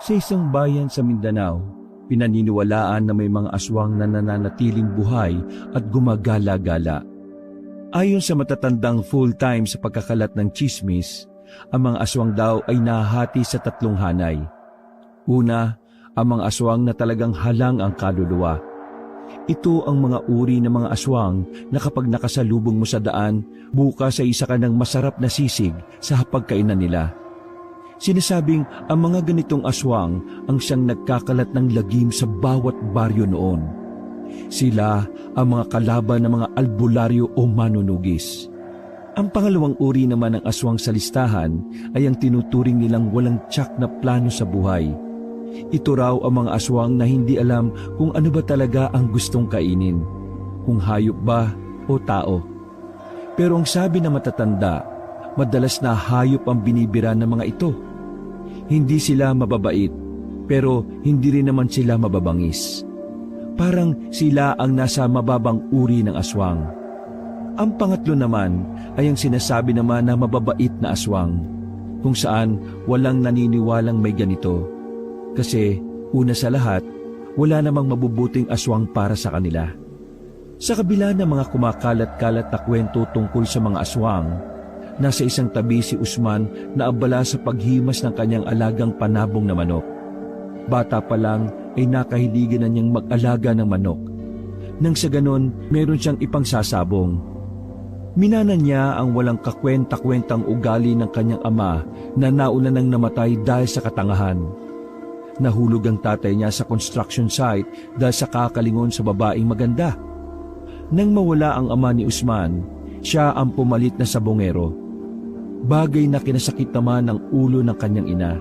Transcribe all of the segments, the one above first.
Sa isang bayan sa Mindanao, pinaniniwalaan na may mga aswang na nananatiling buhay at gumagala-gala. Ayon sa matatandang full-time sa pagkakalat ng tsismis, ang mga aswang daw ay nahati sa 3 hanay. Una, ang mga aswang na talagang halang ang kaluluwa. Ito ang mga uri ng mga aswang na kapag nakasalubong mo sa daan, bukas ay isa ka ng masarap na sisig sa hapagkainan nila. Sinasabing ang mga ganitong aswang ang siyang nagkakalat ng lagim sa bawat baryo noon. Sila ang mga kalaban ng mga albularyo o manunugis. Ang pangalawang uri naman ng aswang sa listahan ay ang tinuturing nilang walang tiyak na plano sa buhay. Ito raw ang mga aswang na hindi alam kung ano ba talaga ang gustong kainin, kung hayop ba o tao. Pero ang sabi na matatanda, madalas na hayop ang binibira ng mga ito. Hindi sila mababait, pero hindi rin naman sila mababangis. Parang sila ang nasa mababang uri ng aswang. Ang pangatlo naman ay ang sinasabi naman na mababait na aswang, kung saan walang naniniwalang may ganito. Kasi una sa lahat, wala namang mabubuting aswang para sa kanila. Sa kabila ng mga kumakalat-kalat na kwento tungkol sa mga aswang, nasa isang tabi si Usman na abala sa paghimas ng kanyang alagang panabong na manok. Bata pa lang ay nakahiligan na niyang mag-alaga ng manok. Nang sa ganon, meron siyang ipangsasabong. Minana niya ang walang kakwenta-kwentang ugali ng kanyang ama na nauna nang namatay dahil sa katangahan. Nahulog ang tatay niya sa construction site dahil sa kakalingon sa babaeng maganda. Nang mawala ang ama ni Usman, siya ang pumalit na sabongero. Bagay na kinasakit naman ang ulo ng kanyang ina.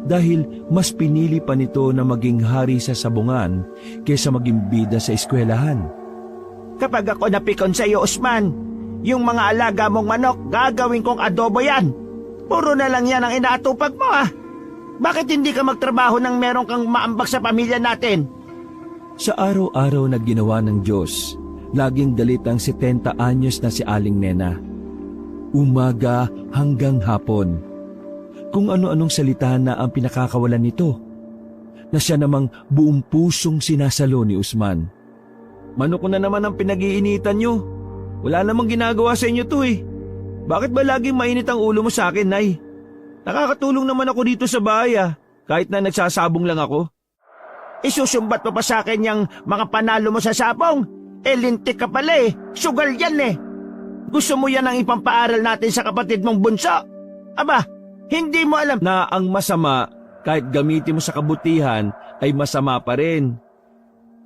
Dahil mas pinili pa nito na maging hari sa sabungan kaysa maging bida sa eskwelahan. Kapag ako napikon sa iyo, Usman, yung mga alaga mong manok, gagawin kong adobo yan. Puro na lang yan ang inaatupag mo Bakit hindi ka magtrabaho nang meron kang maambag sa pamilya natin? Sa araw-araw na ginawa ng Diyos, laging galit ang 70 anyos na si Aling Nena. Umaga hanggang hapon. Kung ano-anong salita na ang pinakakawalan nito, na siya namang buong pusong sinasalo ni Usman. Manok ko na naman ang pinag-iinitan nyo. Wala namang ginagawa sa inyo to Bakit ba laging mainit ang ulo mo sa akin, Nay? Nakakatulong naman ako dito sa bahay kahit na nagsasabong lang ako. Isusumbat mo pa sa akin yung mga panalo mo sa sabong? Lintik ka pala sugal yan Gusto mo yan ang ipampaaral natin sa kapatid mong bunso? Aba, hindi mo alam na ang masama, kahit gamitin mo sa kabutihan, ay masama pa rin.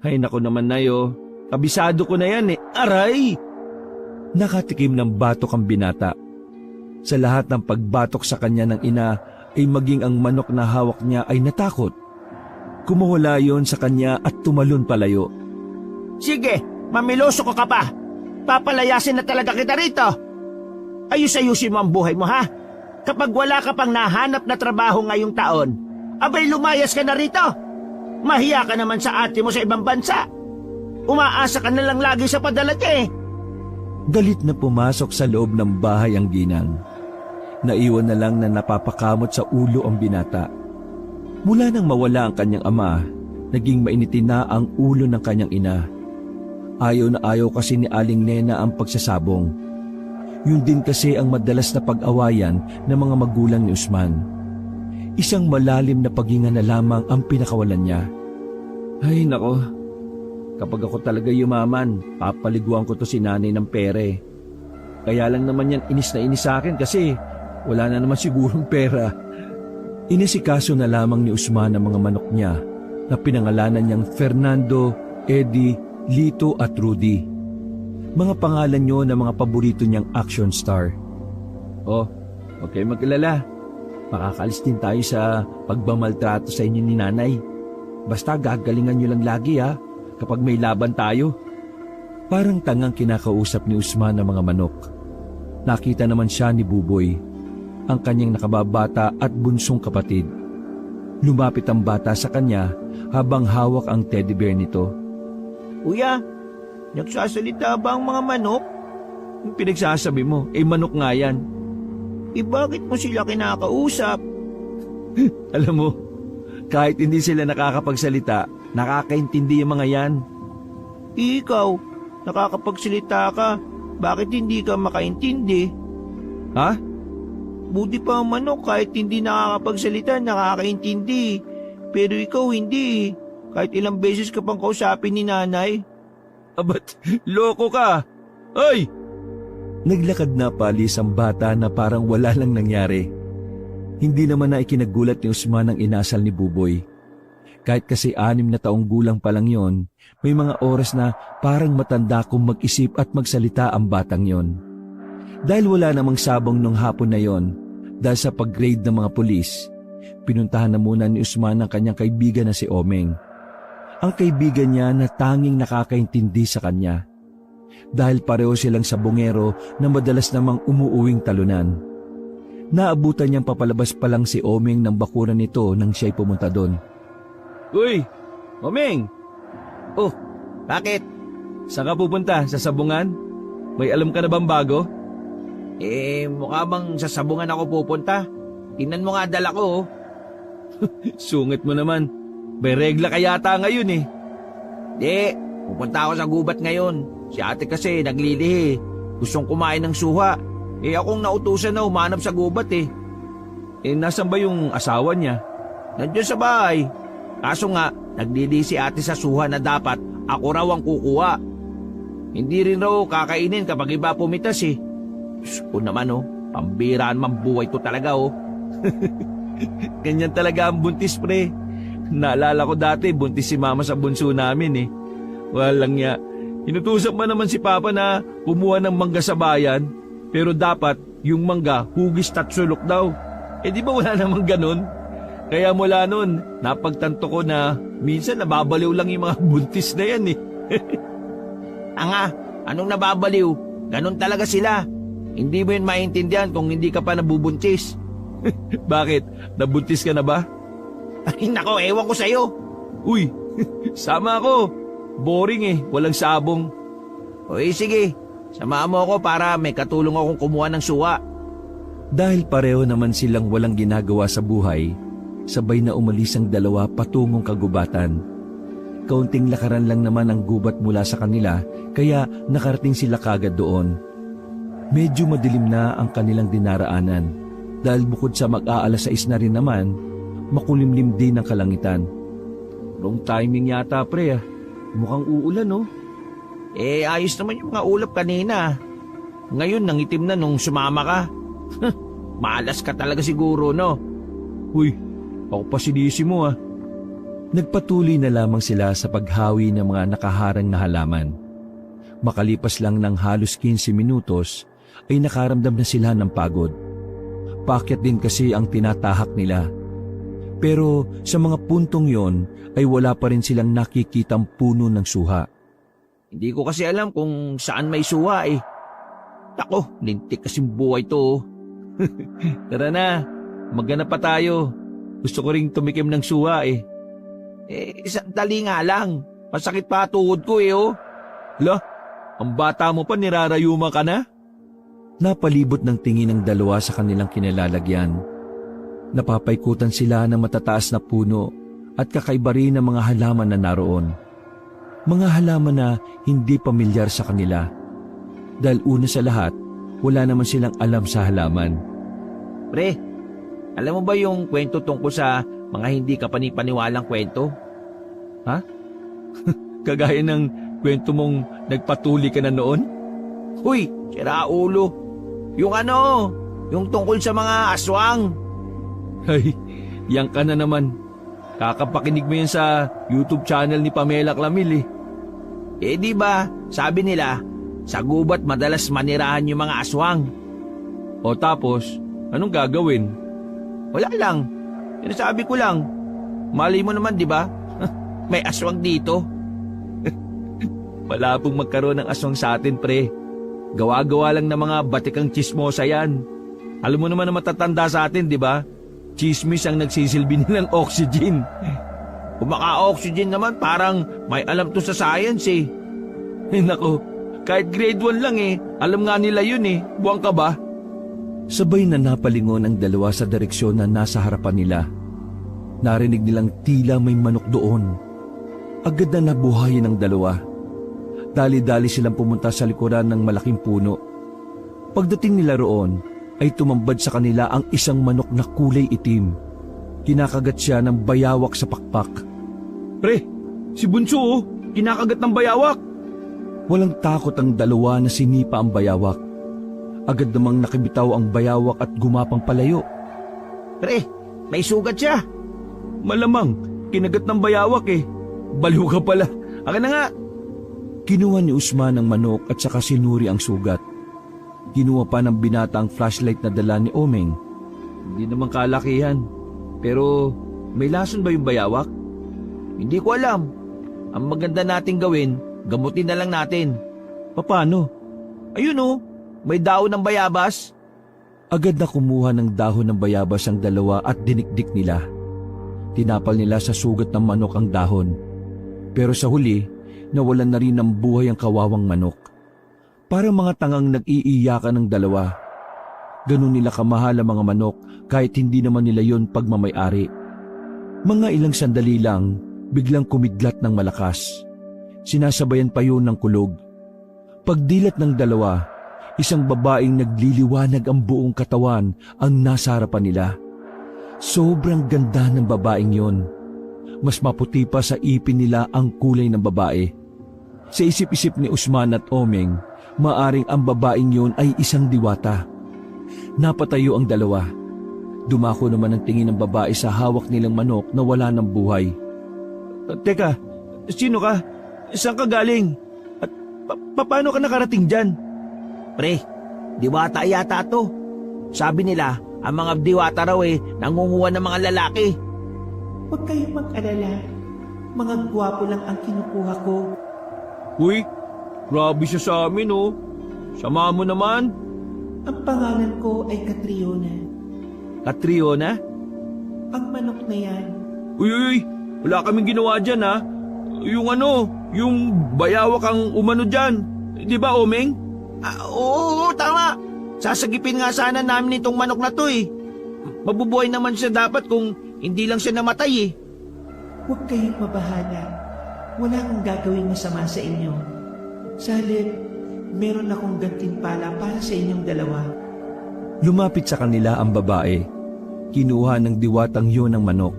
Ay nako naman, Nayo. Kabisado ko na yan Aray! Nakatikim ng batok ang binata. Sa lahat ng pagbatok sa kanya ng ina ay maging ang manok na hawak niya ay natakot. Kumuhula yon sa kanya at tumalon palayo. Sige, mamiloso ko ka pa. Papalayasin na talaga kita rito. Ayus-ayusin mo ang buhay mo Kapag wala ka pang nahanap na trabaho ngayong taon, abay lumayas ka na rito. Mahiya ka naman sa ate mo sa ibang bansa. Umaasa ka na lang lagi sa padala niya Galit na pumasok sa loob ng bahay ang ginang. Naiwan na lang na napapakamot sa ulo ang binata. Mula nang mawala ang kanyang ama, naging mainitin na ang ulo ng kanyang ina. Ayaw na ayaw kasi ni Aling Nena ang pagsasabong. Yun din kasi ang madalas na pag-awayan ng mga magulang ni Usman. Isang malalim na paghinga na lamang ang pinakawalan niya. Ay nako, kapag ako talaga yumaman, papaliguan ko to si nanay ng pere. Kaya lang naman yan inis na inis sa akin kasi wala na naman sigurong pera. Inisikaso na lamang ni Usman ang mga manok niya na pinangalanan niyang Fernando, Eddie, Lito at Rudy. Mga pangalan niyo na mga paborito niyang action star. Huwag kayo mag-alala. Makakalis din tayo sa pagbamaltrato sa inyo ni nanay. Basta gagalingan niyo lang lagi kapag may laban tayo. Parang tangang kinakausap ni Usman ang mga manok. Nakita naman siya ni Buboy, ang kanyang nakababata at bunsong kapatid. Lumapit ang bata sa kanya habang hawak ang teddy bear nito. Kuya, nagsasalita ba ang mga manok? Yung pinagsasabi mo, manok nga yan. Bakit mo sila kinakausap? Alam mo, Kahit hindi sila nakakapagsalita, nakakaintindi yung mga yan. Ikaw, nakakapagsalita ka. Bakit hindi ka makaintindi? Ha? Buti pa ang manok kahit hindi nakakapagsalita, nakakaintindi. Pero ikaw hindi. Kahit ilang beses ka pang kausapin ni nanay. Abat, loko ka! Ay! Naglakad na palis ang bata na parang wala lang nangyari. Hindi naman na ikinagulat ni Usman ang inasal ni Buboy. Kahit kasi 6 na taong gulang pa lang yon, may mga oras na parang matanda kung mag-isip at magsalita ang batang yon. Dahil wala namang sabong nung hapon na yon, dahil sa pag-grade ng mga pulis, pinuntahan na muna ni Usman ang kanyang kaibigan na si Omeng. Ang kaibigan niya na tanging nakakaintindi sa kanya. Dahil pareho silang sabongero na madalas namang umuuwing talunan. Naabutan niyang papalabas pa lang si Omeng ng bakuran nito nang siya'y pumunta doon. Uy! Omeng! Oh, bakit? Saan ka pupunta? Sa sabungan? May alam ka na bang bago? Mukha bang sa sabungan ako pupunta? Tingnan mo nga dala ko. Sungit mo naman. May regla ka yata ngayon eh. Di, pupunta ako sa gubat ngayon. Si ate kasi naglilihi. Gustong kumain ng suha. Akong nautusan na umanap sa gubat eh. Nasan ba yung asawa niya? Nandiyan sa bahay. Kaso nga, naglilihi si ate sa suha na dapat ako raw ang kukuha. Hindi rin raw kakainin kapag iba pumitas eh. Diyos ko naman pambiraan man buhay to talaga Ganyan talaga ang buntis, pre. Naalala ko dati, buntis si mama sa bunso namin eh. Walang niya. Inutusan pa naman si Papa na kumuha ng mangga sa bayan, pero dapat yung mangga hugis tatsulok daw. Di ba wala namang ganun? Kaya mula nun, napagtanto ko na minsan nababaliw lang yung mga buntis na yan eh. Anong nababaliw? Ganon talaga sila. Hindi mo yun maintindihan kung hindi ka pa nabubuntis. Bakit? Nabuntis ka na ba? Ay nako, ewan ko sa'yo. Uy, sama ako. Boring eh, walang sabong. Sige, samahan mo ako para may katulong akong kumuha ng suwa. Dahil pareho naman silang walang ginagawa sa buhay, sabay na umalis ang dalawa patungong kagubatan. Kaunting lakaran lang naman ang gubat mula sa kanila, kaya nakarating sila kagad doon. Medyo madilim na ang kanilang dinaraanan, dahil bukod sa mag-aalas 6 na rin naman, makulimlim din ang kalangitan. Wrong timing yata, pre ah. Mukhang uulan Ayos naman yung mga ulap kanina. Ngayon nangitim na nung sumama ka. Malas ka talaga siguro, no? Uy, ako pa sinisi mo ah. Nagpatuloy na lamang sila sa paghawi ng mga nakaharang na halaman. Makalipas lang ng halos 15 minutos, ay nakaramdam na sila ng pagod. Paakyat din kasi ang tinatahak nila. Pero sa mga puntong yon ay wala pa rin silang nakikitang puno ng suha. Hindi ko kasi alam kung saan may suha eh. Ako, lintik kasing buhay to. Tara na, maghanap pa tayo. Gusto ko ring tumikim ng suha eh. Sandali nga lang. Masakit pa tuhod ko Hala, ang bata mo pa nirarayuma ka na? Napalibot ng tingin ng dalawa sa kanilang kinalalagyan. Napapaikutan sila ng matataas na puno at kakaiba rin ng mga halaman na naroon. Mga halaman na hindi pamilyar sa kanila. Dahil una sa lahat, wala naman silang alam sa halaman. Pre, alam mo ba yung kwento tungkol sa mga hindi ka panipaniwalang kwento? Ha? Kagaya ng kwento mong nagpatuli ka na noon? Huy, sira ulo. Yung tungkol sa mga aswang. Ay, yang ka na naman. Kakapakinig mo yan sa YouTube channel ni Pamela Clamil eh. Di ba, sabi nila, sa gubat madalas manirahan yung mga aswang. O tapos, anong gagawin? Wala lang. Sinasabi ko lang. Malay mo naman, di ba? May aswang dito. Wala pong magkaroon ng aswang sa atin, pre. Gawa-gawa lang ng mga batikang chismosa yan. Alam mo naman na matatanda sa atin, di ba? Chismis ang nagsisilbi nilang oxygen. Kung maka-oxygen naman, parang may alam to sa science eh. Nako, kahit grade 1 lang alam nga nila yun Buwang ka ba? Sabay na napalingon ang dalawa sa direksyon na nasa harapan nila. Narinig nilang tila may manok doon. Agad na nabuhayan ng dalawa. Dali-dali silang pumunta sa likuran ng malaking puno. Pagdating nila roon, ay tumambad sa kanila ang isang manok na kulay itim. Kinakagat siya ng bayawak sa pakpak. Pre, si Bunso oh, kinakagat ng bayawak. Walang takot ang dalawa na sinipa ang bayawak. Agad namang nakibitaw ang bayawak at gumapang palayo. Pre, may sugat siya. Malamang, kinagat ng bayawak eh. Baliw ka pala. Akin na nga. Kinuha ni Usman ang manok at saka sinuri ang sugat. Kinuha pa ng binata ang flashlight na dala ni Omeng. Hindi naman kalakihan. Pero may lason ba yung bayawak? Hindi ko alam. Ang maganda nating gawin, gamutin na lang natin. Paano? Ayun oh, may daon ng bayabas. Agad na kumuha ng dahon ng bayabas ang dalawa at dinikdik nila. Tinapal nila sa sugat ng manok ang dahon. Pero sa huli, nawalan na rin ng buhay ang kawawang manok. Parang mga tangang nag-iiyakan ng dalawa. Ganun nila kamahal ang mga manok kahit hindi naman nila yon pagmamay-ari. Mga ilang sandali lang, biglang kumidlat ng malakas. Sinasabayan pa yun ng kulog. Pagdilat ng dalawa, isang babaeng nagliliwanag ang buong katawan ang nasa harapan nila. Sobrang ganda ng babaeng yon. Mas maputi pa sa ipin nila ang kulay ng babae. Sa isip-isip ni Usman at Omeng, maaring ang babaeng yon ay isang diwata. Napatayo ang dalawa. Dumako naman ang tingin ng babae sa hawak nilang manok na wala ng buhay. Teka, sino ka? Saan ka galing? At paano ka nakarating dyan? Pre, diwata yata to. Sabi nila, ang mga diwata raw nangunguha ng mga lalaki. Huwag kayong mag-alala. Mga gwapo lang ang kinukuha ko. Uy, grabe siya sa amin oh. Sama mo naman. Ang pangalan ko ay Catriona. Catriona? Ang manok na yan. Uy, wala kaming ginawa dyan ha. Yung bayawak ang umano dyan. Di ba, Omeng? Oo, tama. Sasagipin nga sana namin itong manok na to eh. Mabubuhay naman siya dapat kung hindi lang siya namatay eh. Huwag kayong mabahala. Wala akong gagawing masama sa inyo. Sa halip, meron akong gantimpala para sa inyong dalawa. Lumapit sa kanila ang babae. Kinuha ng diwatang yun ang manok.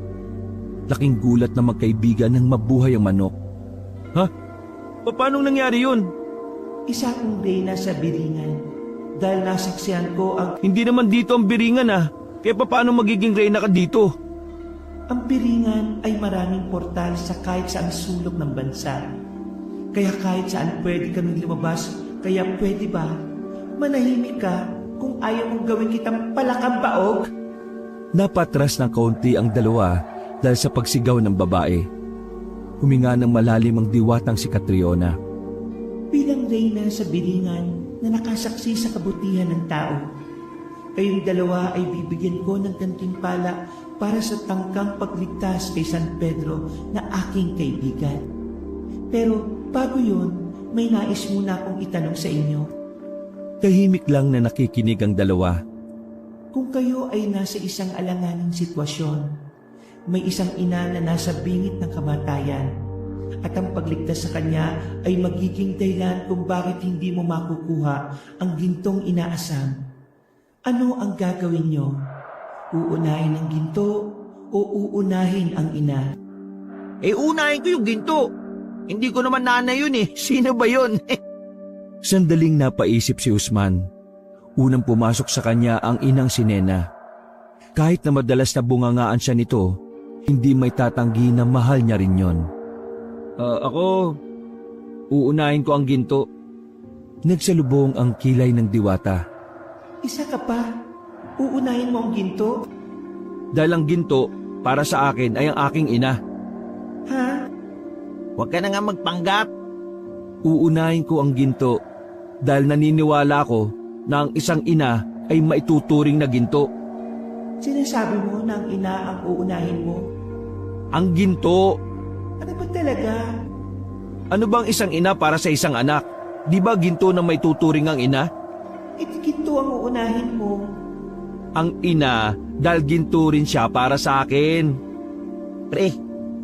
Laking gulat na magkaibigan nang mabuhay ang manok. Ha? Paano nangyari yun? Isa akong reyna sa biringan. Dahil nasaksihan ko ang... Hindi naman dito ang biringan ah. Kaya paano magiging reyna ka dito? Ang biringan ay maraming portal sa kahit saang sulok ng bansa. Kaya kahit saan pwede kaming lumabas, kaya pwede ba? Manahimik ka kung ayaw mong gawin kitang palakang-baog. Napatras ng kaunti ang dalawa dahil sa pagsigaw ng babae. Huminga ng malalim ang diwatang si Catriona. Bilang reyna sa biringan na nakasaksi sa kabutihan ng tao, kayong dalawa ay bibigyan ko ng gantimpala para sa tangkang pagligtas kay San Pedro na aking kaibigan. Pero bago yun, may nais muna akong itanong sa inyo. Tahimik lang na nakikinig ang dalawa. Kung kayo ay nasa isang alanganing sitwasyon, may isang ina na nasa bingit ng kamatayan, at ang pagligtas sa kanya ay magiging dahilan kung bakit hindi mo makukuha ang gintong inaasam. Ano ang gagawin nyo? Uunahin ang ginto o uunahin ang ina? Unahin ko yung ginto. Hindi ko naman nanay yun eh. Sino ba yun? Sandaling napaisip si Usman. Unang pumasok sa kanya ang inang si Nena. Kahit na madalas na bungangaan siya nito, hindi may tatanggi na mahal niya rin yon. Ako, uunahin ko ang ginto. Nagsalubong ang kilay ng diwata. Isa ka pa? Uunahin mo ang ginto? Dahil ang ginto, para sa akin ay ang aking ina. Ha? Huwag ka na nga magpanggap. Uunahin ko ang ginto dahil naniniwala ko na ang isang ina ay maituturing na ginto. Sinasabi mo na ang ina ang uunahin mo? Ang ginto! Ano ba talaga? Ano bang isang ina para sa isang anak? Di ba ginto na may tuturing ang ina? Ginto ang uunahin mo. Ang ina dahil ginto rin siya para sa akin. Pre,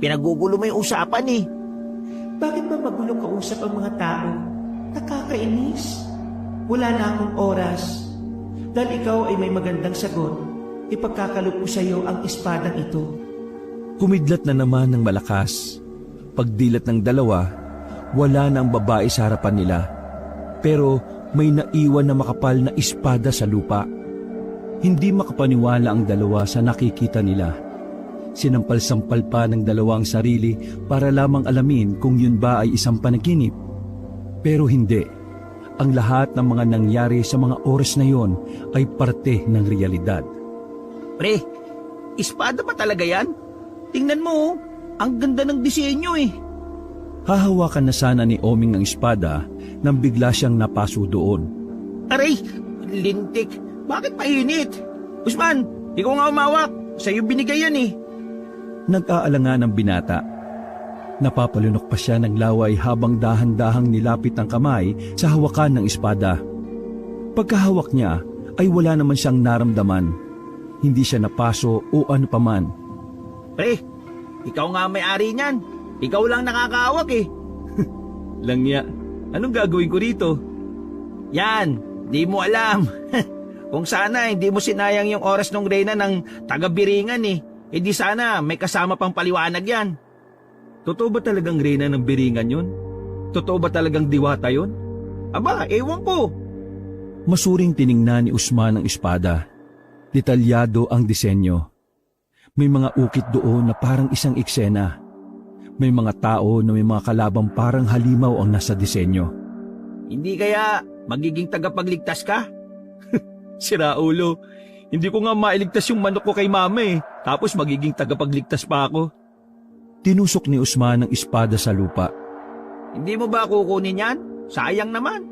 pinagugulo mo yung usapan eh. Bakit ba magulong kausap ang mga tao? Nakakainis. Wala na akong oras. Dahil ikaw ay may magandang sagot, ipagkakalob ko sa iyo ang espadang ito. Kumidlat na naman ng malakas. Pagdilat ng dalawa, wala na ang babae sa harapan nila. Pero may naiwan na makapal na espada sa lupa. Hindi makapaniwala ang dalawa sa nakikita nila. Sinampal-sampal pa ng dalawa ang sarili para lamang alamin kung yun ba ay isang panaginip. Pero hindi. Ang lahat ng mga nangyari sa mga oras na yon ay parte ng realidad. Pre, espada ba talaga yan? Tingnan mo, oh. Ang ganda ng disenyo eh. Hahawakan na sana ni Oming ang espada nang bigla siyang napaso doon. Aray, lintik. Bakit mainit? Usman, ikaw nga umawak. Sa'yo binigay yan eh. Nag-aalangan ang binata. Napapalunok pa siya ng laway habang dahan-dahang nilapit ang kamay sa hawakan ng espada. Pagkahawak niya ay wala naman siyang naramdaman. Hindi siya napaso o ano paman. Pre, ikaw nga may-ari niyan. Ikaw lang nakakahawak eh. Langya, anong gagawin ko rito? Yan, di mo alam. Kung sana hindi mo sinayang yung oras ng Reyna ng taga-Biringan eh. E di sana may kasama pang paliwanag yan. Totoo ba talagang reyna ng Biringan yun? Totoo ba talagang diwata yun? Aba, ewan ko. Masuring tiningnan ni Usman ang espada. Detalyado ang disenyo. May mga ukit doon na parang isang eksena. May mga tao na may mga kalabang parang halimaw ang nasa disenyo. Hindi kaya magiging tagapagligtas ka? Sira ulo. Hindi ko nga mailigtas yung manok ko kay mama eh. Tapos magiging tagapagligtas pa ako. Tinusok ni Usman ang espada sa lupa. Hindi mo ba kukunin yan? Sayang naman.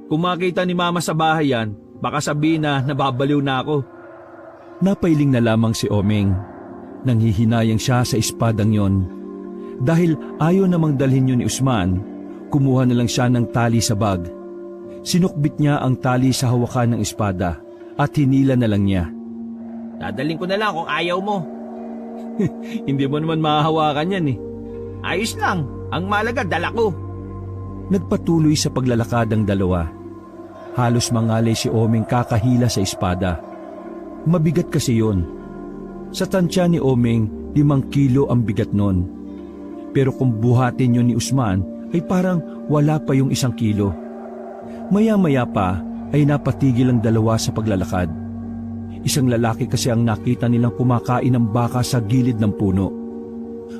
Kung makita ni mama sa bahay yan, baka sabihin na nababaliw na ako. Napailing na lamang si Oming. Nanghihinayang siya sa espadang yon. Dahil ayaw namang dalhin yun ni Usman, kumuha na lang siya ng tali sa bag. Sinukbit niya ang tali sa hawakan ng espada at hinila na lang niya. Dadaling ko na lang kung ayaw mo. Hindi mo naman mahahawakan yan eh. Ayos lang. Ang malaga, dala ko. Nagpatuloy sa paglalakad ang dalawa. Halos mangalay si Oming kakahila sa espada. Mabigat kasi yon. Sa tansya ni Oming, 5 kilo ang bigat nun. Pero kung buhatin yun ni Usman, ay parang wala pa yung 1 kilo. Maya-maya pa ay napatigil ang dalawa sa paglalakad. Isang lalaki kasi ang nakita nilang kumakain ng baka sa gilid ng puno.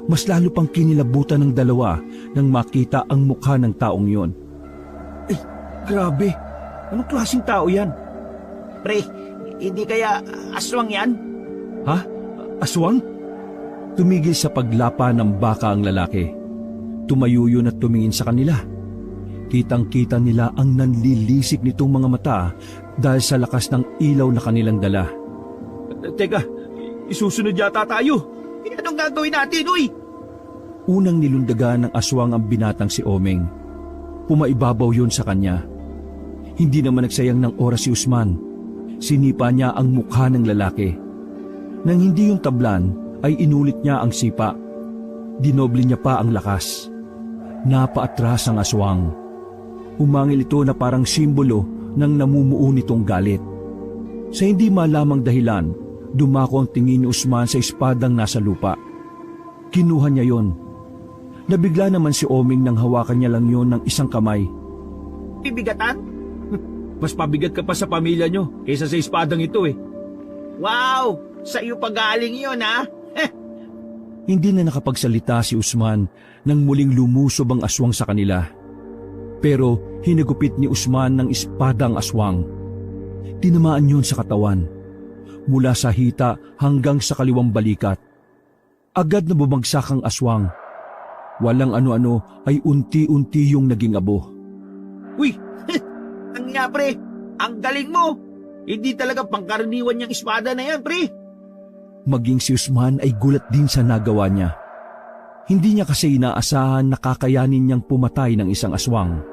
Mas lalo pang kinilabutan ng dalawa nang makita ang mukha ng taong yon. Grabe, anong klaseng tao yan? Pre, hindi kaya aswang yan? Ha? Aswang? Tumigil sa paglapa ng baka ang lalaki. Tumayo yun at tumingin sa kanila. Kitang-kita nila ang nanlilisik nitong mga mata dahil sa lakas ng ilaw na kanilang dala. Teka, isusunod yata tayo. Anong gagawin natin, uy? Unang nilundagan ng aswang ang binatang si Oming. Pumaibabaw yun sa kanya. Hindi naman nagsayang ng oras si Usman. Sinipa niya ang mukha ng lalaki. Nang hindi yung tablan, ay inulit niya ang sipa. Dinoble niya pa ang lakas. Napaatras ang aswang. Umangil ito na parang simbolo ng namumuo nitong galit. Sa hindi malamang dahilan, dumako ang tingin ni Usman sa espadang nasa lupa. Kinuha niya yon. Nabigla naman si Oming nang hawakan niya lang yon ng isang kamay. Bibigatan? Mas pabigat ka pa sa pamilya nyo kaysa sa espadang ito eh. Wow! Sa'yo pa galing yun, ha? Hindi na nakapagsalita si Usman nang muling lumusob ang aswang sa kanila. Pero hinagupit ni Usman ng espada ang aswang. Tinamaan yun sa katawan. Mula sa hita hanggang sa kaliwang balikat. Agad na bumagsak ang aswang. Walang ano-ano ay unti-unti yung naging abo. Uy! Ang nga, pre! Ang galing mo! Hindi talaga pangkaraniwan niyang espada na yan, pre! Maging si Usman ay gulat din sa nagawa niya. Hindi niya kasi inaasahan na kakayanin niyang pumatay ng isang aswang.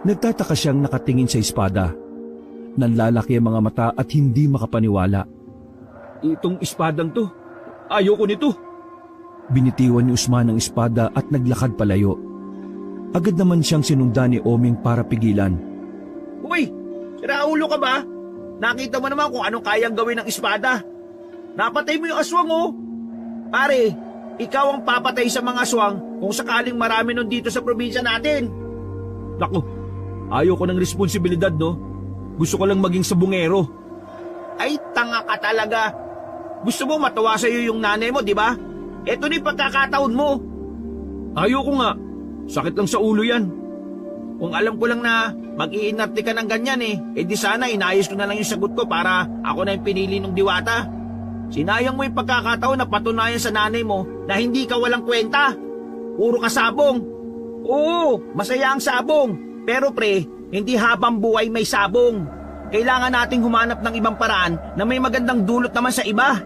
Nagtataka siyang nakatingin sa espada. Nanlalaki ang mga mata at hindi makapaniwala. Itong espadang to, ayoko nito. Binitiwan ni Usman ang espada at naglakad palayo. Agad naman siyang sinundan ni Oming para pigilan. Uy, siraulo ka ba? Nakita mo naman kung anong kayang gawin ng espada. Napatay mo yung aswang, oh. Pare, ikaw ang papatay sa mga aswang kung sakaling marami nun dito sa probinsya natin. Naku, ayaw ko ng responsibilidad, no? Gusto ko lang maging sabungero. Ay, tanga ka talaga. Gusto mo matuwa sa'yo yung nanay mo, di ba? Eto na yung pagkakataon mo. Ayaw ko nga. Sakit lang sa ulo yan. Kung alam ko lang na mag-iinarte ka ng ganyan di sana inayos ko na lang yung sagot ko para ako na yung pinili ng diwata. Sinayang mo yung pagkakataon na patunayan sa nanay mo na hindi ka walang kwenta. Puro ka sabong. Oo, masaya ang sabong. Pero pre, hindi habang buhay may sabong. Kailangan nating humanap ng ibang paraan na may magandang dulot naman sa iba.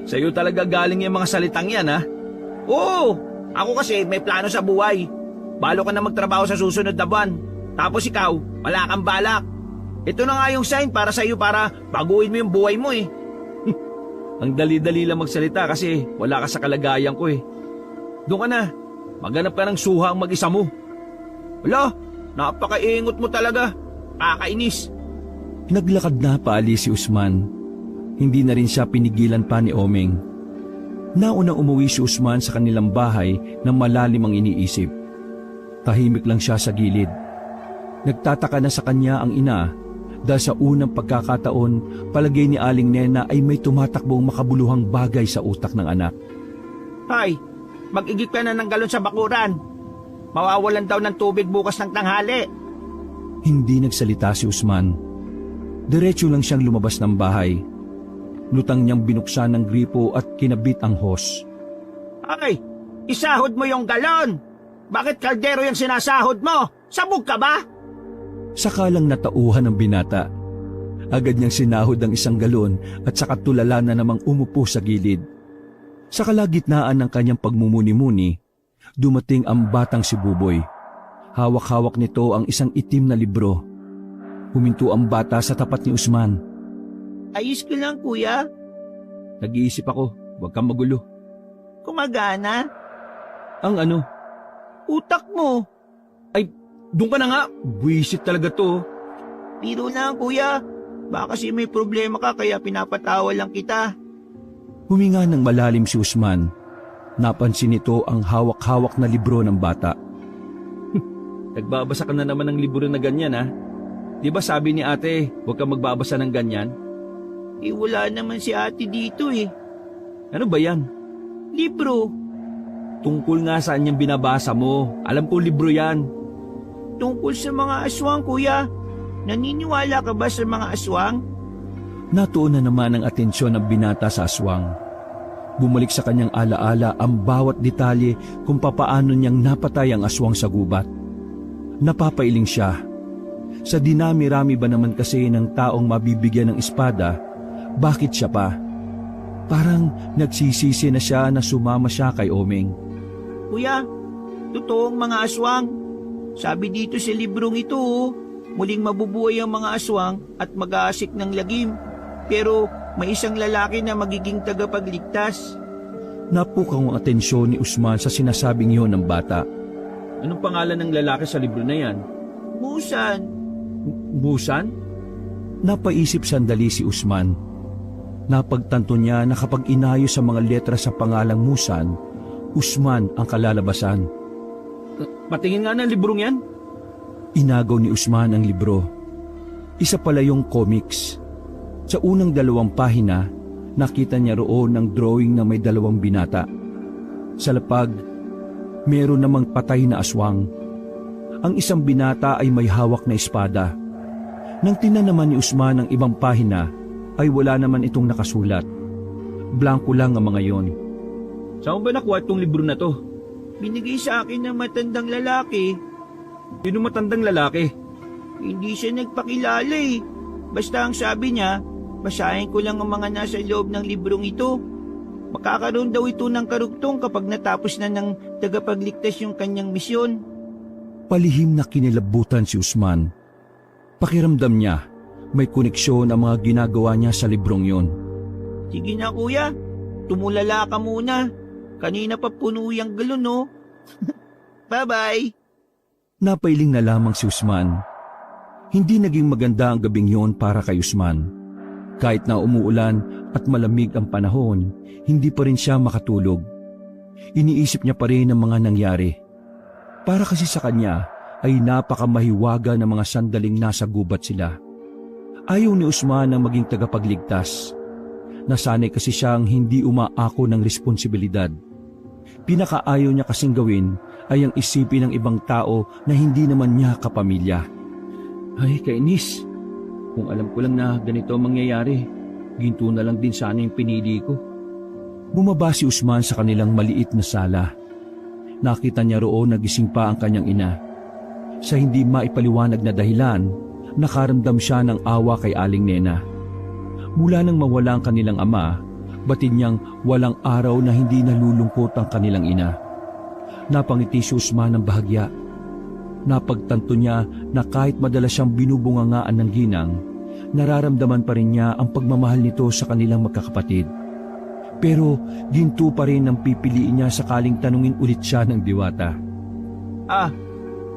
Sa'yo talaga galing yung mga salitang yan, ha? Oo, ako kasi may plano sa buhay. Balo ka na magtrabaho sa susunod na buwan. Tapos ikaw, wala kang balak. Ito na nga yung sign para sa'yo para baguhin mo yung buhay mo Ang dali-dali lang magsalita kasi wala ka sa kalagayan ko Doon ka na. Maghanap ka ng suha ang mag-isa mo. Wala, napakaingot mo talaga. Kakainis. Naglakad na paalis si Usman. Hindi na rin siya pinigilan pa ni Oming. Naunang umuwi si Usman sa kanilang bahay ng malalim ang iniisip. Tahimik lang siya sa gilid. Nagtataka na sa kanya ang ina dahil sa unang pagkakataon, palagay ni Aling Nena ay may tumatakbong makabuluhang bagay sa utak ng anak. Hay, mag-igip ka na ng galon sa bakuran. Mawawalan daw ng tubig bukas ng tanghali. Hindi nagsalita si Usman. Diretso lang siyang lumabas ng bahay. Lutang niyang binuksan ng gripo at kinabit ang hose. Ay, isahod mo yung galon. Bakit kaldero yung sinasahod mo? Sabog ka ba? Sakalang natauhan ng binata. Agad niyang sinahod ang isang galon at saka tulala na namang umupo sa gilid. Sa kalagitnaan ng kanyang pagmumuni-muni, dumating ang batang si Buboy. Hawak-hawak nito ang isang itim na libro. Huminto ang bata sa tapat ni Usman. Ayos ko lang, kuya. Nag-iisip ako, huwag kang magulo. Kumagana. Ang ano? Utak mo. Doon ka na nga, buwisit talaga to. Biro lang, kuya. Baka kasi may problema ka kaya pinapatawa lang kita. Huminga ng malalim si Usman. Napansin nito ang hawak-hawak na libro ng bata. Nagbabasa ka na naman ng libro na ganyan, ha? Di ba sabi ni ate, huwag kang magbabasa ng ganyan? Wala naman si ate dito Ano ba yan? Libro. Tungkol nga saan yung binabasa mo. Alam ko libro yan. Tungkol sa mga aswang, kuya. Naniniwala ka ba sa mga aswang? Natuon na naman ang atensyon ng binata sa aswang. Bumalik sa kanyang alaala ang bawat detalye kung papaano niyang napatay ang aswang sa gubat. Napapailing siya. Sa dinami-rami ba naman kasi ng taong mabibigyan ng espada, bakit siya pa? Parang nagsisisi na siya na sumama siya kay Oming. Kuya, totoong mga aswang. Sabi dito sa librong ito, muling mabubuhay ang mga aswang at mag-aasik ng lagim. Pero may isang lalaki na magiging tagapagligtas. Napukaw ang atensyon ni Usman sa sinasabing iyon ng bata. Anong pangalan ng lalaki sa libro na yan? Musan. Busan? Napaisip sandali si Usman. Napagtanto niya na kapag inayos ang mga letra sa pangalang Musan, Usman ang kalalabasan. Patingin nga ng librong yan. Inagaw ni Usman ang libro. Isa pala yung comics. Sa unang 2 pahina, nakita niya roon ng drawing na may 2 binata. Sa lapag, meron namang patay na aswang. Ang isang binata ay may hawak na espada. Nang tingnan naman ni Usman ang ibang pahina, ay wala naman itong nakasulat. Blanko lang ang mga yon. Saan mo ba nakuha itong libro na to? Binigay sa akin ng matandang lalaki. Sino matandang lalaki? Hindi siya nagpakilala Basta ang sabi niya, basahin ko lang ang mga nasa loob ng librong ito. Makakaroon daw ito ng karugtong kapag natapos na ng tagapagligtas yung kanyang misyon. Palihim na kinilabutan si Usman. Pakiramdam niya, may koneksyon ang mga ginagawa niya sa librong yon. Sige na, kuya. tumulala ka muna. Kanina pa puno yung galon, no? Bye-bye. Napailing na lamang si Usman. Hindi naging maganda ang gabing yon para kay Usman. Kahit na umuulan at malamig ang panahon, hindi pa rin siya makatulog. Iniisip niya pa rin ang mga nangyari. Para kasi sa kanya ay napakamahiwaga ng mga sandaling nasa gubat sila. Ayaw ni Usman na maging tagapagligtas. Nasanay kasi siyang hindi umaako ng responsibilidad. Pinakaayaw niya kasing gawin ay ang isipin ng ibang tao na hindi naman niya kapamilya. Ay, kainis. Kung alam ko lang na ganito ang mangyayari, ginto na lang din sana yung pinili ko. Bumaba si Usman sa kanilang maliit na sala. Nakita niya roon na gising pa ang kanyang ina. Sa hindi maipaliwanag na dahilan, nakaramdam siya ng awa kay Aling Nena. Mula nang mawala ang kanilang ama, batid niyang walang araw na hindi nalulungkot ang kanilang ina. Napangiti si Usman ng bahagya. Napagtanto niya na kahit madalas siyang binubungangaan ng ginang, nararamdaman pa rin niya ang pagmamahal nito sa kanilang magkakapatid. Pero ginto pa rin ang pipiliin niya sakaling tanungin ulit siya ng diwata.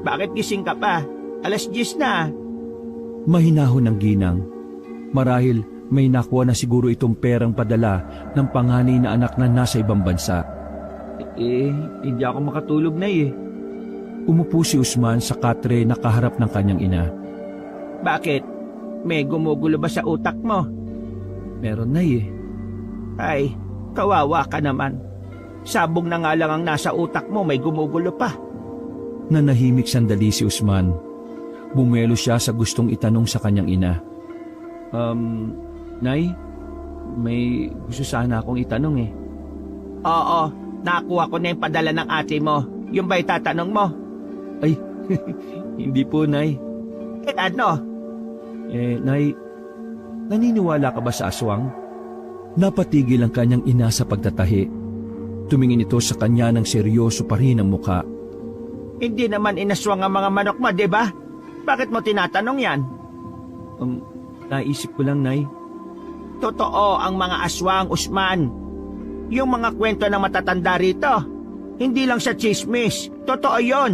Bakit gising ka pa? 10:00 na. Mahinahon ng ginang. Marahil may nakuha na siguro itong perang padala ng panganay na anak na nasa ibang bansa. Hindi ako makatulog na eh. Umupo si Usman sa katre na kaharap ng kanyang ina. Bakit? May gumugulo ba sa utak mo? Meron na eh. Ay, kawawa ka naman. Sabog na nga lang ang nasa utak mo, may gumugulo pa. Nanahimik sandali si Usman. Bumelo siya sa gustong itanong sa kanyang ina. Nay, may gusto sana akong itanong eh. Oo, nakuha ko na yung padala ng ate mo. Yung ba'y tatanong mo? Ay, hindi po, Nay. Ano? Nay, naniniwala ka ba sa aswang? Napatigil ang kanyang ina sa pagtatahi. Tumingin ito sa kanya ng seryoso pa rin ang mukha. Hindi naman inaswang ang mga manok mo, di ba? Bakit mo tinatanong yan? Naisip ko lang, Nay. Totoo ang mga aswang, Usman. Yung mga kwento ng matatanda rito, hindi lang sa chismis. Totoo yon.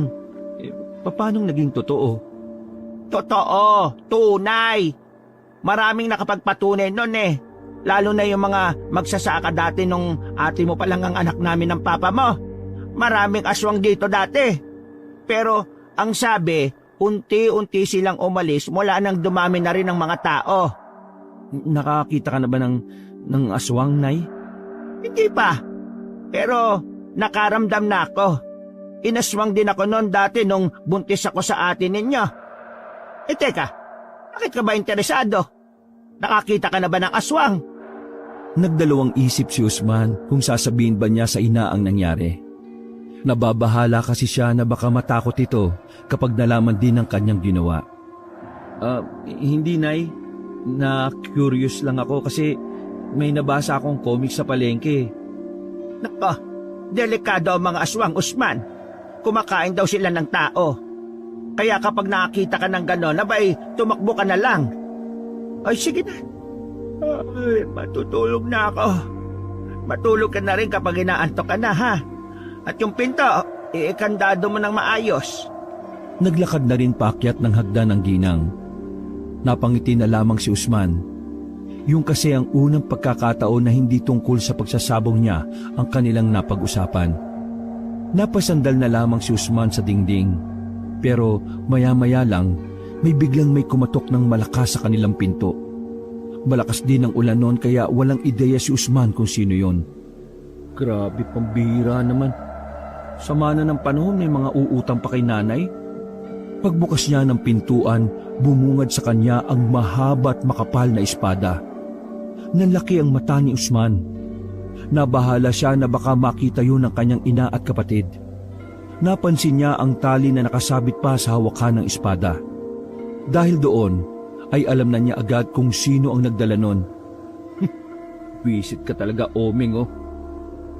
Paanong naging totoo? Totoo, tunay. Maraming nakapagpatunay nun eh. Lalo na yung mga magsasaka dati nung ate mo pa lang ang anak namin ng papa mo. Maraming aswang dito dati. Pero ang sabi, unti-unti silang umalis mula nang dumami na rin ang mga tao. Nakakita ka na ba ng aswang, Nay? Hindi pa. Pero nakaramdam na ako. Inaswang din ako noon dati nung buntis ako sa ate ninyo. Teka, bakit ka ba interesado? Nakakita ka na ba ng aswang? Nagdalawang isip si Usman kung sasabihin ba niya sa ina ang nangyari. Nababahala kasi siya na baka matakot ito kapag nalaman din ang kanyang ginawa. Hindi, Nay. Na-curious lang ako kasi may nabasa akong comic sa palengke. Nako, delikado ang mga aswang, Usman. Kumakain daw sila ng tao. Kaya kapag nakakita ka ng gano'n, abay, tumakbo ka na lang. Ay, sige na. Ay, matutulog na ako. Matulog ka na rin kapag inaantok ka na, ha? At yung pinto, iikandado mo ng maayos. Naglakad na rin paakyat ng hagdan ng ginang. Napangiti na lamang si Usman. Yung kasi ang unang pagkakataon na hindi tungkol sa pagsasabong niya ang kanilang napag-usapan. Napasandal na lamang si Usman sa dingding. Pero maya-maya lang, may biglang may kumatok ng malakas sa kanilang pinto. Malakas din ang ulan noon kaya walang ideya si Usman kung sino yon. Grabe, pambihira naman. Sama na ng panahon, may mga uutang pa kay nanay. Pagbukas niya ng pintuan, bumungad sa kanya ang mahaba at makapal na espada. Nanlaki ang mata ni Usman. Nabahala siya na baka makita yun ng kanyang ina at kapatid. Napansin niya ang tali na nakasabit pa sa hawakan ng espada. Dahil doon, ay alam na niya agad kung sino ang nagdala nun. Visit ka talaga, Oming, oh.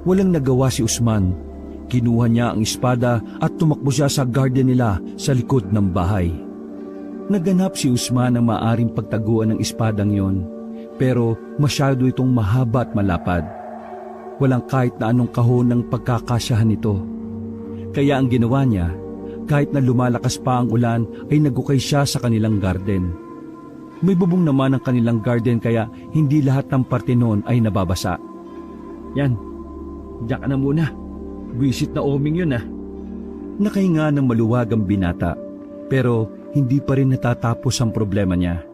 Walang nagawa si Usman. Kinuha niya ang espada at tumakbo siya sa garden nila sa likod ng bahay. Naganap si Usman ang maaring pagtaguan ng espadang yon, pero masyado itong mahaba at malapad. Walang kahit na anong kahon ng pagkakasyahan nito. Kaya ang ginawa niya, kahit na lumalakas pa ang ulan, ay nagukay siya sa kanilang garden. May bubong naman ang kanilang garden kaya hindi lahat ng parte noon ay nababasa. Yan, diyan ka na muna. Buisit na oming yun ah. Nakahinga ng maluwag ang binata, pero hindi pa rin natatapos ang problema niya.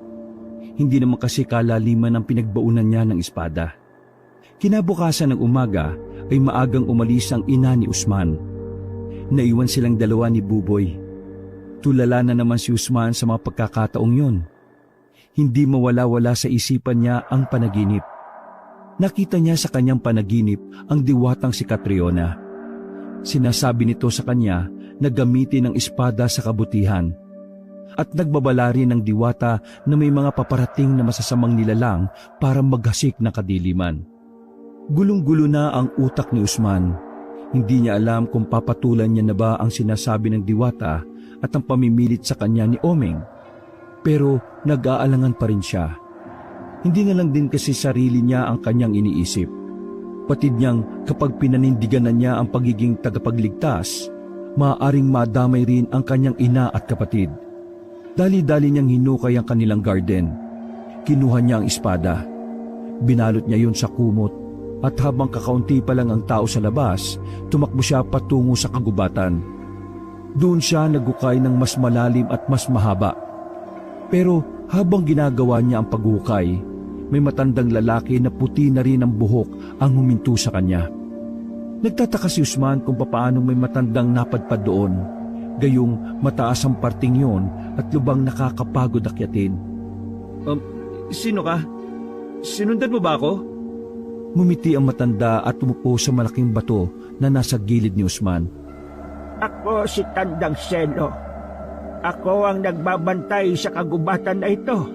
Hindi naman kasi kalaliman ang pinagbaunan niya ng espada. Kinabukasan ng umaga ay maagang umalis ang ina ni Usman. Naiwan silang dalawa ni Buboy. Tulala na naman si Usman sa mga pagkakataong yun. Hindi mawala-wala sa isipan niya ang panaginip. Nakita niya sa kanyang panaginip ang diwatang si Catriona. Sinasabi nito sa kanya na gamitin ang espada sa kabutihan. At nagbabala rin ng diwata na may mga paparating na masasamang nilalang para maghasik ng kadiliman. Gulong-gulo na ang utak ni Usman. Hindi niya alam kung papatulan niya na ba ang sinasabi ng diwata at ang pamimilit sa kanya ni Omeng. Pero nag-aalangan pa rin siya. Hindi na lang din kasi sarili niya ang kanyang iniisip. Patid niyang kapag pinanindigan na niya ang pagiging tagapagligtas, maaaring madamay rin ang kanyang ina at kapatid. Dali-dali niyang hinukay ang kanilang garden. Kinuha niya ang espada. Binalot niya yun sa kumot at habang kakaunti pa lang ang tao sa labas, tumakbo siya patungo sa kagubatan. Doon siya nagukay ng mas malalim at mas mahaba. Pero habang ginagawa niya ang paghukay, may matandang lalaki na puti na rin ang buhok ang huminto sa kanya. Nagtataka si Usman kung papaano may matandang napadpad doon, gayong mataas ang parting yon at lubang nakakapagod akyatin. Sino ka? Sinundan mo ba ako? Ngumiti ang matanda at umupo sa malaking bato na nasa gilid ni Usman. Ako si Tandang Selo. Ako ang nagbabantay sa kagubatan na ito.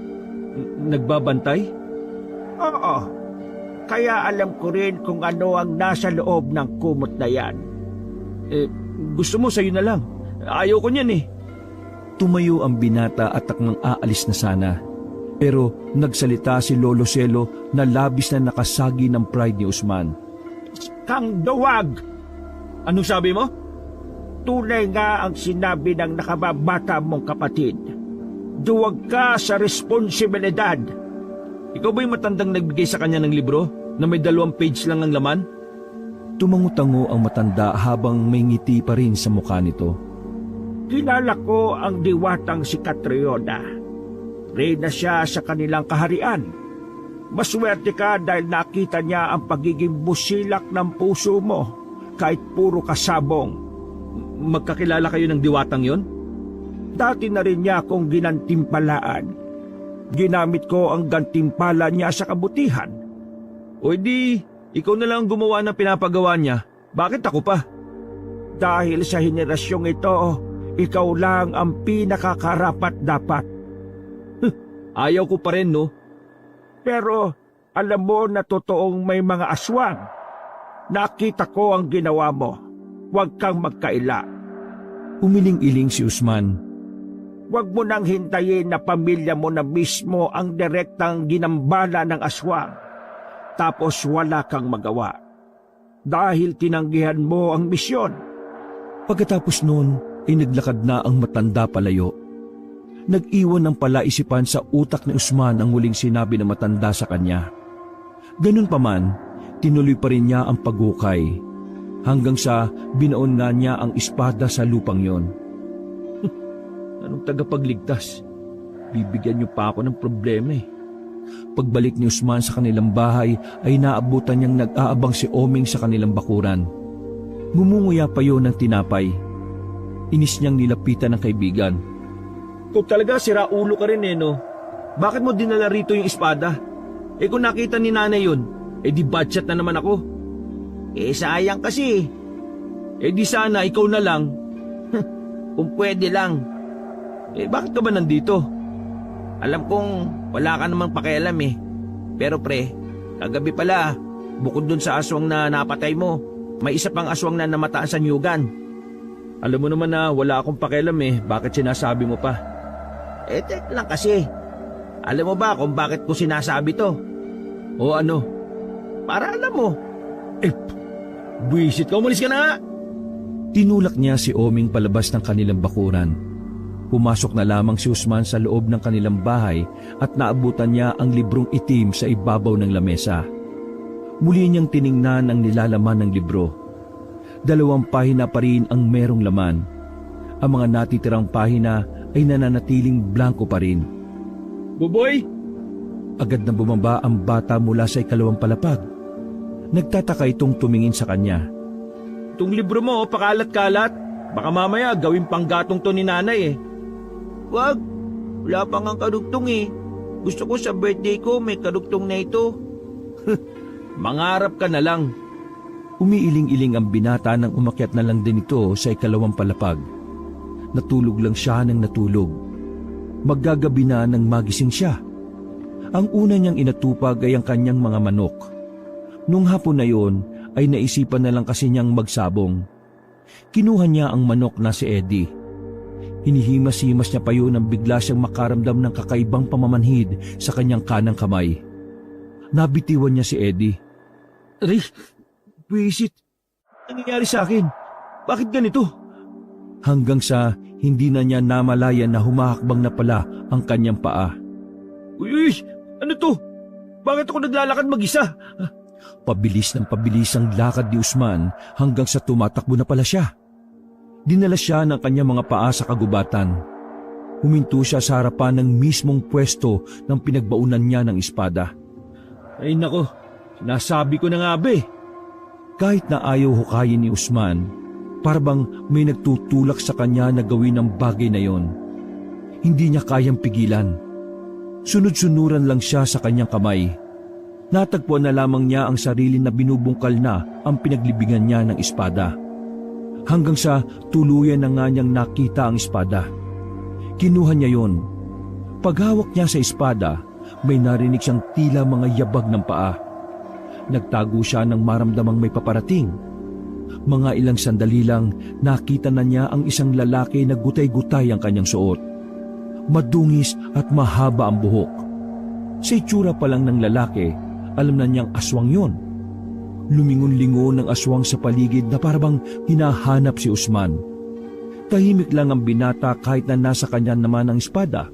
Nagbabantay? Oo. Kaya alam ko rin kung ano ang nasa loob ng kumot na yan. Gusto mo sa'yo na lang. Ayaw ko niyan eh. Tumayo ang binata at taknang aalis na sana. Pero nagsalita si Lolo Selo na labis na nakasagi ng pride ni Usman. Kang duwag! Anong sabi mo? Tunay nga ang sinabi ng nakababata mong kapatid. Duwag ka sa responsibilidad. Ikaw ba yung matandang nagbigay sa kanya ng libro na may 2 page lang ang laman? Tumango-tango ang matanda habang may ngiti pa rin sa mukha nito. Kilala ko ang diwatang si Catriona. Reyna siya sa kanilang kaharian. Maswerte ka dahil nakita niya ang pagiging busilak ng puso mo kahit puro kasabong. Magkakilala kayo ng diwatang yon? Dati na rin niya akong ginantimpalaan. Ginamit ko ang gantimpala niya sa kabutihan. O di, ikaw na lang gumawa ng pinapagawa niya. Bakit ako pa? Dahil sa henerasyong ito, ikaw lang ang pinakakarapat dapat. Ayaw ko pa rin, no? Pero alam mo na totoong may mga aswang. Nakita ko ang ginawa mo. Huwag kang magkaila. Umiling-iling si Usman. Huwag mo nang hintayin na pamilya mo na mismo ang direktang ginambala ng aswang. Tapos wala kang magawa. Dahil tinanggihan mo ang misyon. Pagkatapos noon ay naglakad na ang matanda palayo. Nag-iwan ng palaisipan sa utak ni Usman ang huling sinabi ng matanda sa kanya. Ganun pa man, tinuloy pa rin niya ang paghukay. Hanggang sa binaon nga niya ang espada sa lupang yon. Anong tagapagligtas? Bibigyan niyo pa ako ng problema eh. Pagbalik ni Usman sa kanilang bahay ay naabutan niyang nag-aabang si Omeng sa kanilang bakuran. Gumunguya pa yon ng tinapay. Inis niyang nilapitan ng kaibigan. Kung talaga sira ulo ka rin eh, no? Bakit mo dinala rito yung espada? Eh kung nakita ni nanay yun, eh di budget na naman ako. Sayang kasi. Eh di sana ikaw na lang. Kung pwede lang. Bakit ka ba nandito? Alam kong wala ka namang pakialam eh. Pero pre, kagabi pala, bukod dun sa aswang na napatay mo, may isa pang aswang na namataan sa nyugan. Alam mo naman na wala akong pakialam eh. Bakit sinasabi mo pa? Tek lang kasi. Alam mo ba kung bakit ko sinasabi to? O ano? Para alam mo. Buwisit ka, umalis ka na nga! Tinulak niya si Oming palabas ng kanilang bakuran. Pumasok na lamang si Usman sa loob ng kanilang bahay at naabutan niya ang librong itim sa ibabaw ng lamesa. Muli niyang tiningnan ang nilalaman ng libro. 2 pahina pa rin ang merong laman. Ang mga natitirang pahina ay nananatiling blanko pa rin. Buboy! Agad na bumaba ang bata mula sa 2 palapag. Nagtataka itong tumingin sa kanya. Itong libro mo, pakalat-kalat. Baka mamaya gawin panggatong to ni nanay eh. Wag, wala pa ngang kadugtong eh. Gusto ko sa birthday ko may kadugtong na ito. Mangarap ka na lang. Umiiling-iling ang binata nang umakyat na lang din ito sa 2 palapag. Natulog lang siya ng natulog. Maggagabi na nang magising siya. Ang una niyang inatupag ay ang kanyang mga manok. Nung hapon na yon ay naisipan na lang kasi niyang magsabong. Kinuha niya ang manok na si Eddie. Hinihimas-himas niya pa yun nang bigla siyang makaramdam ng kakaibang pamamanhid sa kanyang kanang kamay. Nabitiwan niya si Eddie. Aray, buwisit. Nangyayari sa akin? Bakit ganito? Hanggang sa hindi na niya namalayan na humahakbang na pala ang kanyang paa. Uy, ano to? Bakit ako naglalakad mag-isa? Pabilis ng pabilis ang lakad ni Usman hanggang sa tumatakbo na pala siya. Dinala siya ng kanyang mga paa sa kagubatan. Huminto siya sa harapan ng mismong pwesto ng pinagbaunan niya ng espada. Ay nako, sinasabi ko na nga be. Kahit na ayaw hukayin ni Usman, parang may nagtutulak sa kanya na gawin ang bagay na yon. Hindi niya kayang pigilan. Sunod-sunuran lang siya sa kanyang kamay. Natagpuan na lamang niya ang sarili na binubungkal na ang pinaglibingan niya ng espada. Hanggang sa tuluyan na nga niyang nakita ang espada. Kinuha niya yon. Paghawak niya sa espada, may narinig siyang tila mga yabag ng paa. Nagtago siya nang maramdamang may paparating. Mga ilang sandali lang, nakita na niya ang isang lalaki na gutay-gutay ang kanyang suot. Madungis at mahaba ang buhok. Sa itsura pa lang ng lalaki, alam na niyang aswang yon. Lumingon-lingon ang aswang sa paligid na parabang hinahanap si Usman. Tahimik lang ang binata kahit na nasa kanya naman ang espada.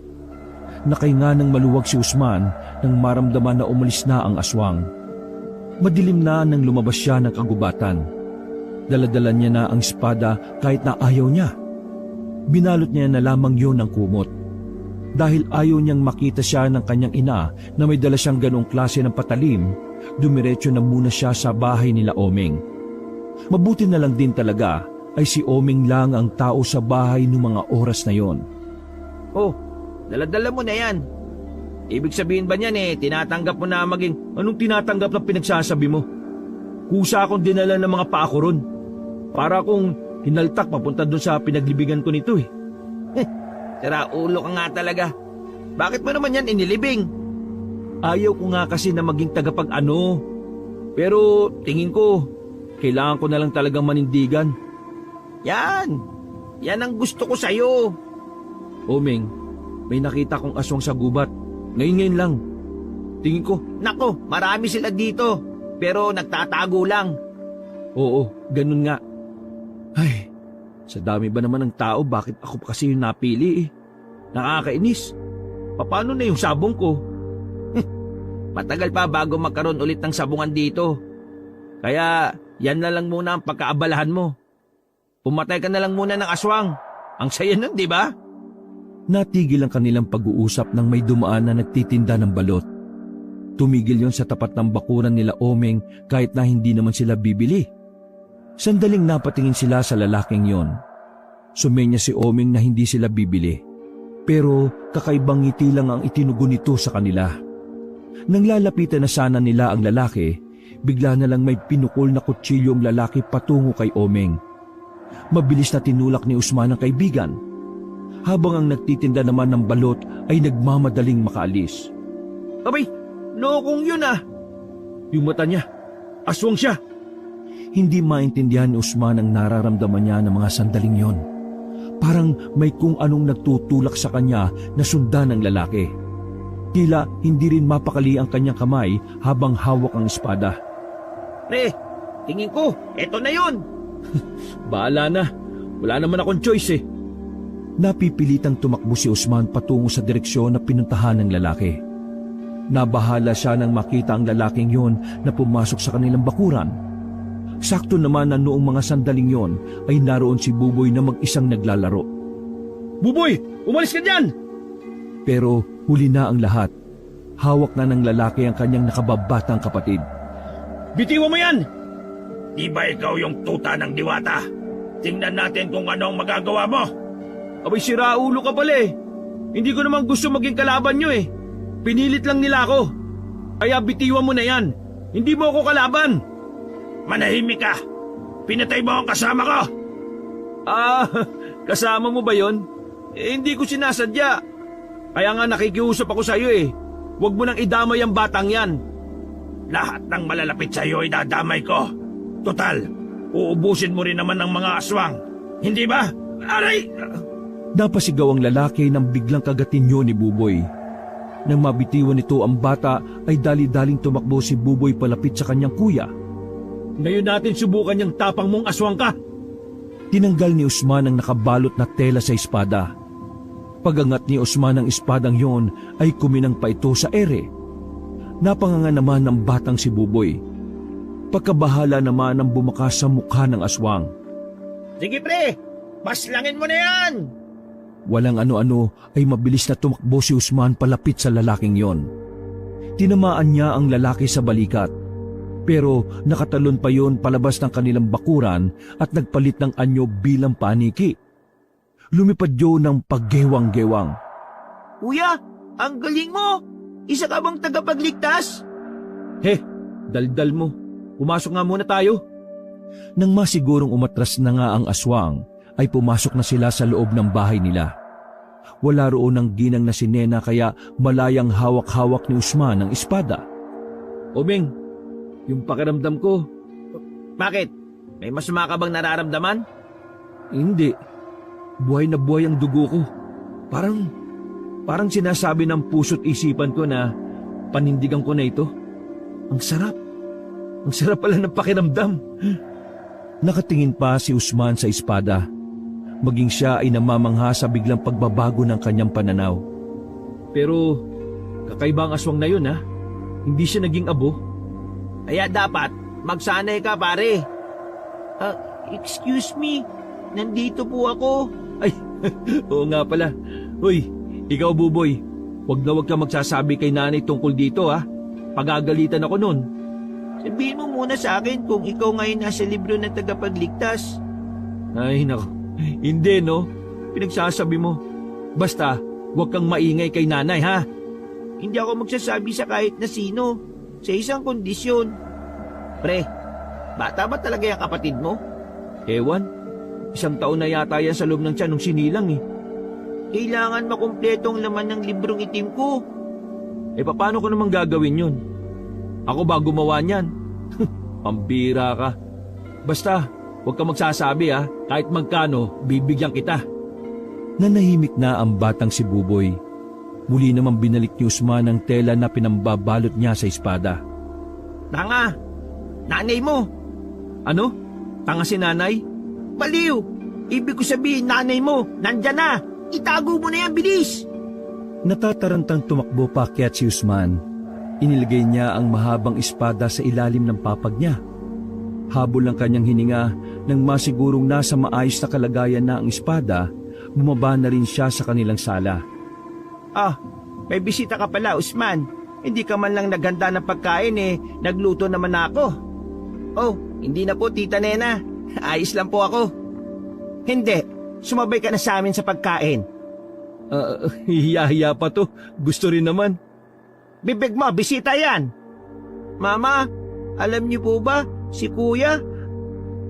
Nakahinga ng maluwag si Usman nang maramdaman na umalis na ang aswang. Madilim na nang lumabas siya ng kagubatan. Daladala niya na ang espada kahit na ayaw niya. Binalot niya na lamang yon ng kumot. Dahil ayaw niyang makita siya ng kanyang ina na may dala siyang ganong klase ng patalim, dumiretso na muna siya sa bahay nila Omeng. Mabuti na lang din talaga ay si Omeng lang ang tao sa bahay ng mga oras na yon. Oh, daladala mo na yan. Ibig sabihin ba niyan tinatanggap mo na maging... Anong tinatanggap na pinagsasabi mo? Kusa akong dinala ng mga paa ko ron. Para akong hinaltak papunta doon sa pinaglibingan ko nito eh. Tara, ulo ka nga talaga. Bakit mo naman yan inilibing? Ayaw ko nga kasi na maging tagapag-ano. Pero tingin ko, kailangan ko na lang talagang manindigan. Yan! Yan ang gusto ko sa'yo. Omeng, may nakita kong aswang sa gubat. Ngayon lang. Tingin ko, Nako, marami sila dito. Pero nagtatago lang. oo, ganun nga. Ay, sa dami ba naman ng tao, bakit ako pa kasi yung napili eh? Nakakainis. Paano na yung sabong ko? Matagal pa bago magkaroon ulit ng sabungan dito. Kaya yan na lang muna ang pagkaabalahan mo. Pumatay ka na lang muna ng aswang. Ang saya nun, di ba? Natigil ang kanilang pag-uusap nang may dumaan na nagtitinda ng balot. Tumigil yon sa tapat ng bakuran nila Omeng kahit na hindi naman sila bibili. Sandaling napatingin sila sa lalaking yon. Sumenya si Omeng na hindi sila bibili. Pero kakaibang ngiti lang ang itinugon nito sa kanila. Nang lalapitan na sana nila ang lalaki, bigla na lang may pinukol na kutsilyo ang lalaki patungo kay Omeng. Mabilis na tinulak ni Usman ang kaibigan. Habang ang nagtitinda naman ng balot ay nagmamadaling makaalis. Abay, kung yun ah. Yung mata niya, aswang siya. Hindi maintindihan ni Usman ang nararamdaman niya ng mga sandaling yon. Parang may kung anong nagtutulak sa kanya na sundan ng lalaki. Tila hindi rin mapakali ang kanyang kamay habang hawak ang espada. Tingin ko, eto na yun. Bahala na. Wala naman akong choice eh. Napipilitang tumakbo si Usman patungo sa direksyon na pinuntahan ng lalaki. Nabahala siya nang makita ang lalaking yon na pumasok sa kanilang bakuran. Sakto naman na noong mga sandaling yon ay naroon si Buboy na mag-isang naglalaro. Buboy! Umalis ka dyan! Pero huli na ang lahat. Hawak na ng lalaki ang kanyang nakababatang kapatid. Bitiwan mo yan! Di ba ikaw yung tuta ng diwata? Tingnan natin kung ano ang magagawa mo. Abay, siraulo ka pala eh. Hindi ko naman gusto maging kalaban nyo eh. Pinilit lang nila ako. Kaya bitiwan mo na yan. Hindi mo ako kalaban. Manahimik ka. Pinatay mo ang kasama ko. Ah, kasama mo ba yon? Hindi ko sinasadya. Kaya nga nakikiusap ako sa'yo eh. Huwag mo nang idamay ang batang yan. Lahat ng malalapit sa'yo ay dadamay ko. Total, uubusin mo rin naman ng mga aswang. Hindi ba? Aray! Napasigaw ang lalaki nang biglang kagatinyo ni Buboy. Nang mabitiwan nito ang bata ay dali-daling tumakbo si Buboy palapit sa kanyang kuya. Ngayon natin subukan yung tapang mong aswang ka. Tinanggal ni Usman ang nakabalot na tela sa espada. Pagangat ni Usman ang espadang yon ay kuminang pa ito sa ere. Napanganga naman ng batang si Buboy. Pagkabahala naman ang bumakas sa mukha ng aswang. Sige pre, paslangin mo na yan! Walang ano-ano ay mabilis na tumakbo si Usman palapit sa lalaking yon. Tinamaan niya ang lalaki sa balikat. Pero nakatalon pa yon palabas ng kanilang bakuran at nagpalit ng anyo bilang paniki. Lumipad yun ng paggewang-gewang. Kuya, ang galing mo! Isa ka bang tagapagligtas? He, daldal mo. Pumasok nga muna tayo. Nang masigurong umatras na nga ang aswang, ay pumasok na sila sa loob ng bahay nila. Wala roon ang ginang na si Nena kaya malayang hawak-hawak ni Usman ang espada. Omeng, yung pakiramdam ko, Bakit? May masama ka bang nararamdaman? hindi. Buhay na buhay ang dugo ko. Parang sinasabi ng puso't isipan ko na panindigan ko na ito. Ang sarap. Ang sarap pala ng pakiramdam. Nakatingin pa si Usman sa espada. Maging siya ay namamangha sa biglang pagbabago ng kanyang pananaw. Pero kakaiba ang aswang na yun ha. Hindi siya naging abo. Kaya dapat, magsanay ka pare. Excuse me, nandito po ako. Ay, oo nga pala. Uy, ikaw Buboy, wag ka magsasabi kay nanay tungkol dito ha. Pagagalitan ako nun. Sabihin mo muna sa akin kung ikaw ngayon nasa libro ng tagapagligtas. Ay nako, hindi no. Pinagsasabi mo. Basta, wag kang maingay kay nanay ha. Hindi ako magsasabi sa kahit na sino, sa isang kondisyon. Pre, bata ba talaga yung kapatid mo? Ewan, 1 taon na yata yan sa loob ng tiyan nung sinilang eh. Kailangan makumpleto ang laman ng librong itim ko. Paano ko naman gagawin yun? Ako ba gumawa niyan? Pambira ka. Basta, huwag kang magsasabi ha. Kahit magkano, bibigyan kita. Nanahimik na ang batang si Buboy. Muli namang binalik ni Usman ang tela na pinambabalot niya sa espada. Tanga! Nanay mo! Ano? Tanga si nanay? Baliw! Ibig ko sabihin, nanay mo, nandyan na! Itago mo na yan, bilis! Natatarantang tumakbo paakyat si Usman. Inilagay niya ang mahabang espada sa ilalim ng papag niya. Habol ang kanyang hininga nang masigurong nasa maayos na kalagayan na ang espada, bumaba na rin siya sa kanilang sala. May bisita ka pala, Usman. Hindi ka man lang naghanda ng pagkain nagluto naman ako. Oh, hindi na po, Tita Nena. Ayos lang po ako. Hindi, sumabay ka na sa amin sa pagkain. Hiya-hiya pa to. Gusto rin naman. Bibig mo, bisita yan. Mama, alam niyo po ba, si Kuya?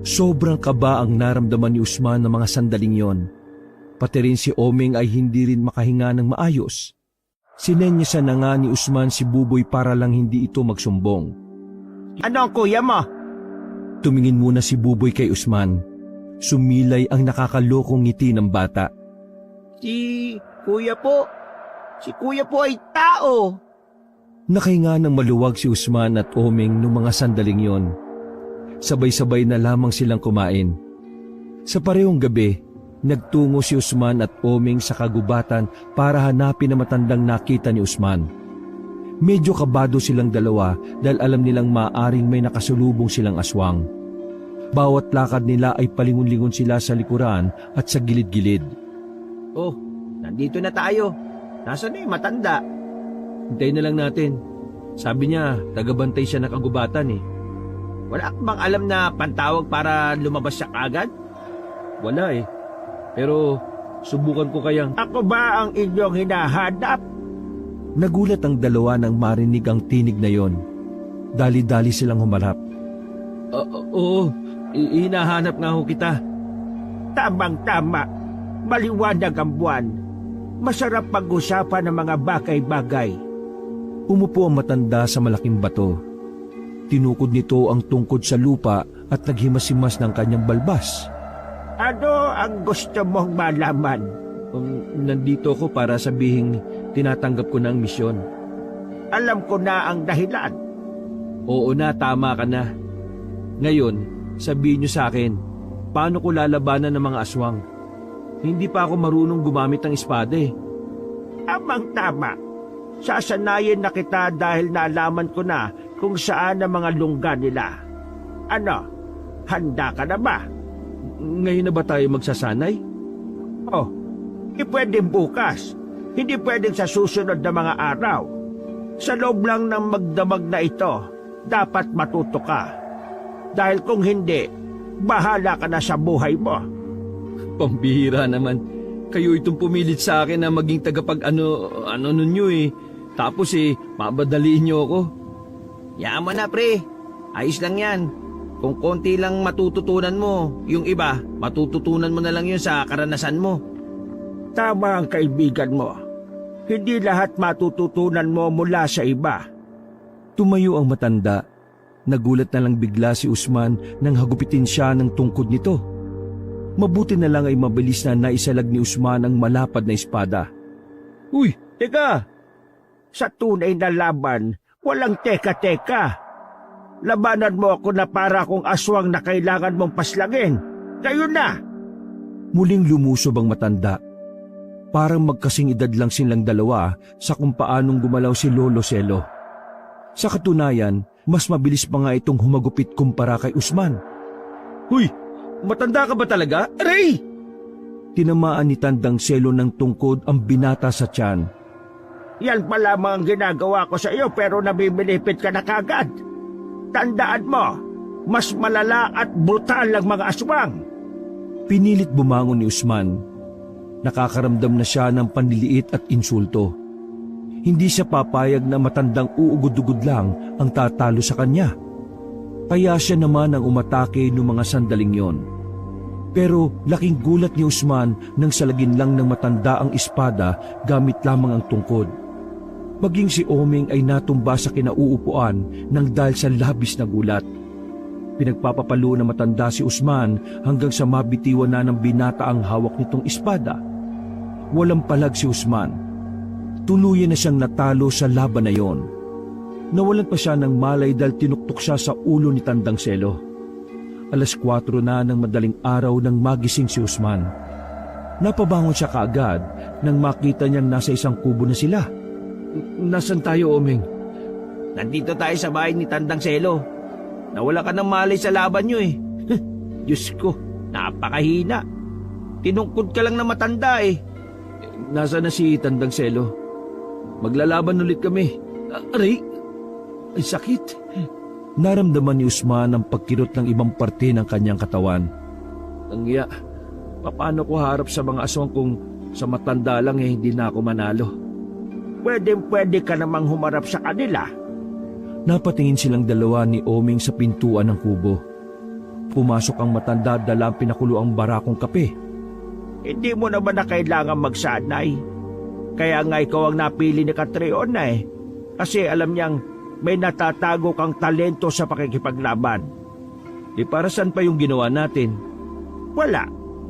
Sobrang kaba ang naramdaman ni Usman ng mga sandaling yon. Pati rin si Omeng ay hindi rin makahinga ng maayos. Sinenyasan na nga ni Usman si Buboy para lang hindi ito magsumbong. Ano ang kuya mo? Tumingin muna si Buboy kay Usman. Sumilay ang nakakalokong ngiti ng bata. Si Kuya po ay tao. Nakahinga ng maluwag si Usman at Omeng noong mga sandaling yon. sabay-sabay na lamang silang kumain. Sa parehong gabi, nagtungo si Usman at Oming sa kagubatan para hanapin ang matandang nakita ni Usman. Medyo kabado silang dalawa dahil alam nilang maaaring may nakasulubong silang aswang. Bawat lakad nila ay palingon-lingon sila sa likuran at sa gilid-gilid. Oh, nandito na tayo. Nasaan na yung matanda? Hintayin na lang natin. Sabi niya, tagabantay siya ng kagubatan eh. Wala ka bang alam na pantawag para lumabas siya kagad? Wala eh. Pero subukan ko kayang... Ako ba ang inyong hinahanap? Nagulat ang dalawa nang marinig ang tinig na yon. Dali-dali silang humarap. Oo, hinahanap nga ho kita. Tamang-tama. Maliwanag ang buwan. Masarap pag-usapan ng mga bagay-bagay. Umupo ang matanda sa malaking bato. Tinukod nito ang tungkod sa lupa at naghimasimas ng kanyang balbas. Ano ang gusto mong malaman? Nandito ako para sabihing tinatanggap ko na ang misyon. Alam ko na ang dahilan. Oo na, tama ka na. Ngayon, sabihin niyo sa akin, paano ko lalabanan ng mga aswang? Hindi pa ako marunong gumamit ng espada eh. Tamang-tama. Sasanayin na kita dahil nalaman ko na kung saan ang mga lungga nila. Ano? Handa ka na ba? Ngayon na ba tayo magsasanay? Oh, hindi pwedeng bukas. Hindi pwedeng sa susunod na mga araw. Sa loob lang ng magdamag na ito, dapat matuto ka. Dahil kung hindi, bahala ka na sa buhay mo. Pambihira naman. Kayo itong pumilit sa akin na maging tagapag-ano ninyo eh. Tapos mabadaliin niyo ako. Yaan mo na, pre. Ayos lang yan. Kung konti lang matututunan mo, yung iba, matututunan mo na lang yun sa karanasan mo. Tama ang kaibigan mo. Hindi lahat matututunan mo mula sa iba. Tumayo ang matanda. Nagulat na lang bigla si Usman nang hagupitin siya ng tungkod nito. Mabuti na lang ay mabilis na naisalag ni Usman ang malapad na espada. Uy, teka! Sa tunay na laban, walang teka-teka. Labanan mo ako na para kung aswang na kailangan mong paslagin. Kayo na! Muling lumusob ang matanda. Parang magkasing edad lang silang dalawa sa kung paanong gumalaw si Lolo Selo. Sa katunayan, mas mabilis pa nga itong humagupit kumpara kay Usman. Huy! Matanda ka ba talaga? Aray! Tinamaan ni Tandang Selo ng tungkod ang binata sa tiyan. Yan pa lamang ang ginagawa ko sa iyo pero nabibilipit ka na kagad. Tandaan mo, mas malala at brutal ang mga aswang. Pinilit bumangon ni Usman. Nakakaramdam na siya ng panliliit at insulto. Hindi siya papayag na matandang uugod-ugod lang ang tatalo sa kanya. Kaya siya naman ang umatake noong mga sandaling yon. Pero laking gulat ni Usman nang salagin lang ng matanda ang espada gamit lamang ang tungkod. Maging si Oming ay natumba sa kinauupuan nang dahil sa labis na gulat. Pinagpapapalo na matanda si Usman hanggang sa mabitiwan na ng binata ang hawak nitong espada. Walang palag si Usman. Tuluyan na siyang natalo sa laban na yon. Nawalan pa siya ng malay dahil tinuktok siya sa ulo ni Tandang Selo. 4:00 na ng madaling araw nang magising si Usman. Napabangon siya kaagad nang makita niyang nasa isang kubo na sila. Nasaan tayo, Oming? Nandito tayo sa bahay ni Tandang Selo. Nawala ka ng malay sa laban nyo eh. Diyos ko, napakahina. Tinungkod ka lang na matanda eh. Nasaan na si Tandang Selo? Maglalaban ulit kami. Aray! Ay, sakit. Naramdaman ni Usman ang pagkirot ng ibang parte ng kanyang katawan. Angya, paano ko harap sa mga aswang kung sa matanda lang hindi na ako manalo? Pwede ka namang humarap sa kanila. Napatingin silang dalawa ni Oming sa pintuan ng kubo. Pumasok ang matanda at dala ang pinakuloang barakong kape. Hindi mo naman na kailangan magsanay. Kaya nga ikaw ang napili ni Catriona eh. Kasi alam niyang may natatago kang talento sa pakikipaglaban. Para saan pa yung ginawa natin? Wala.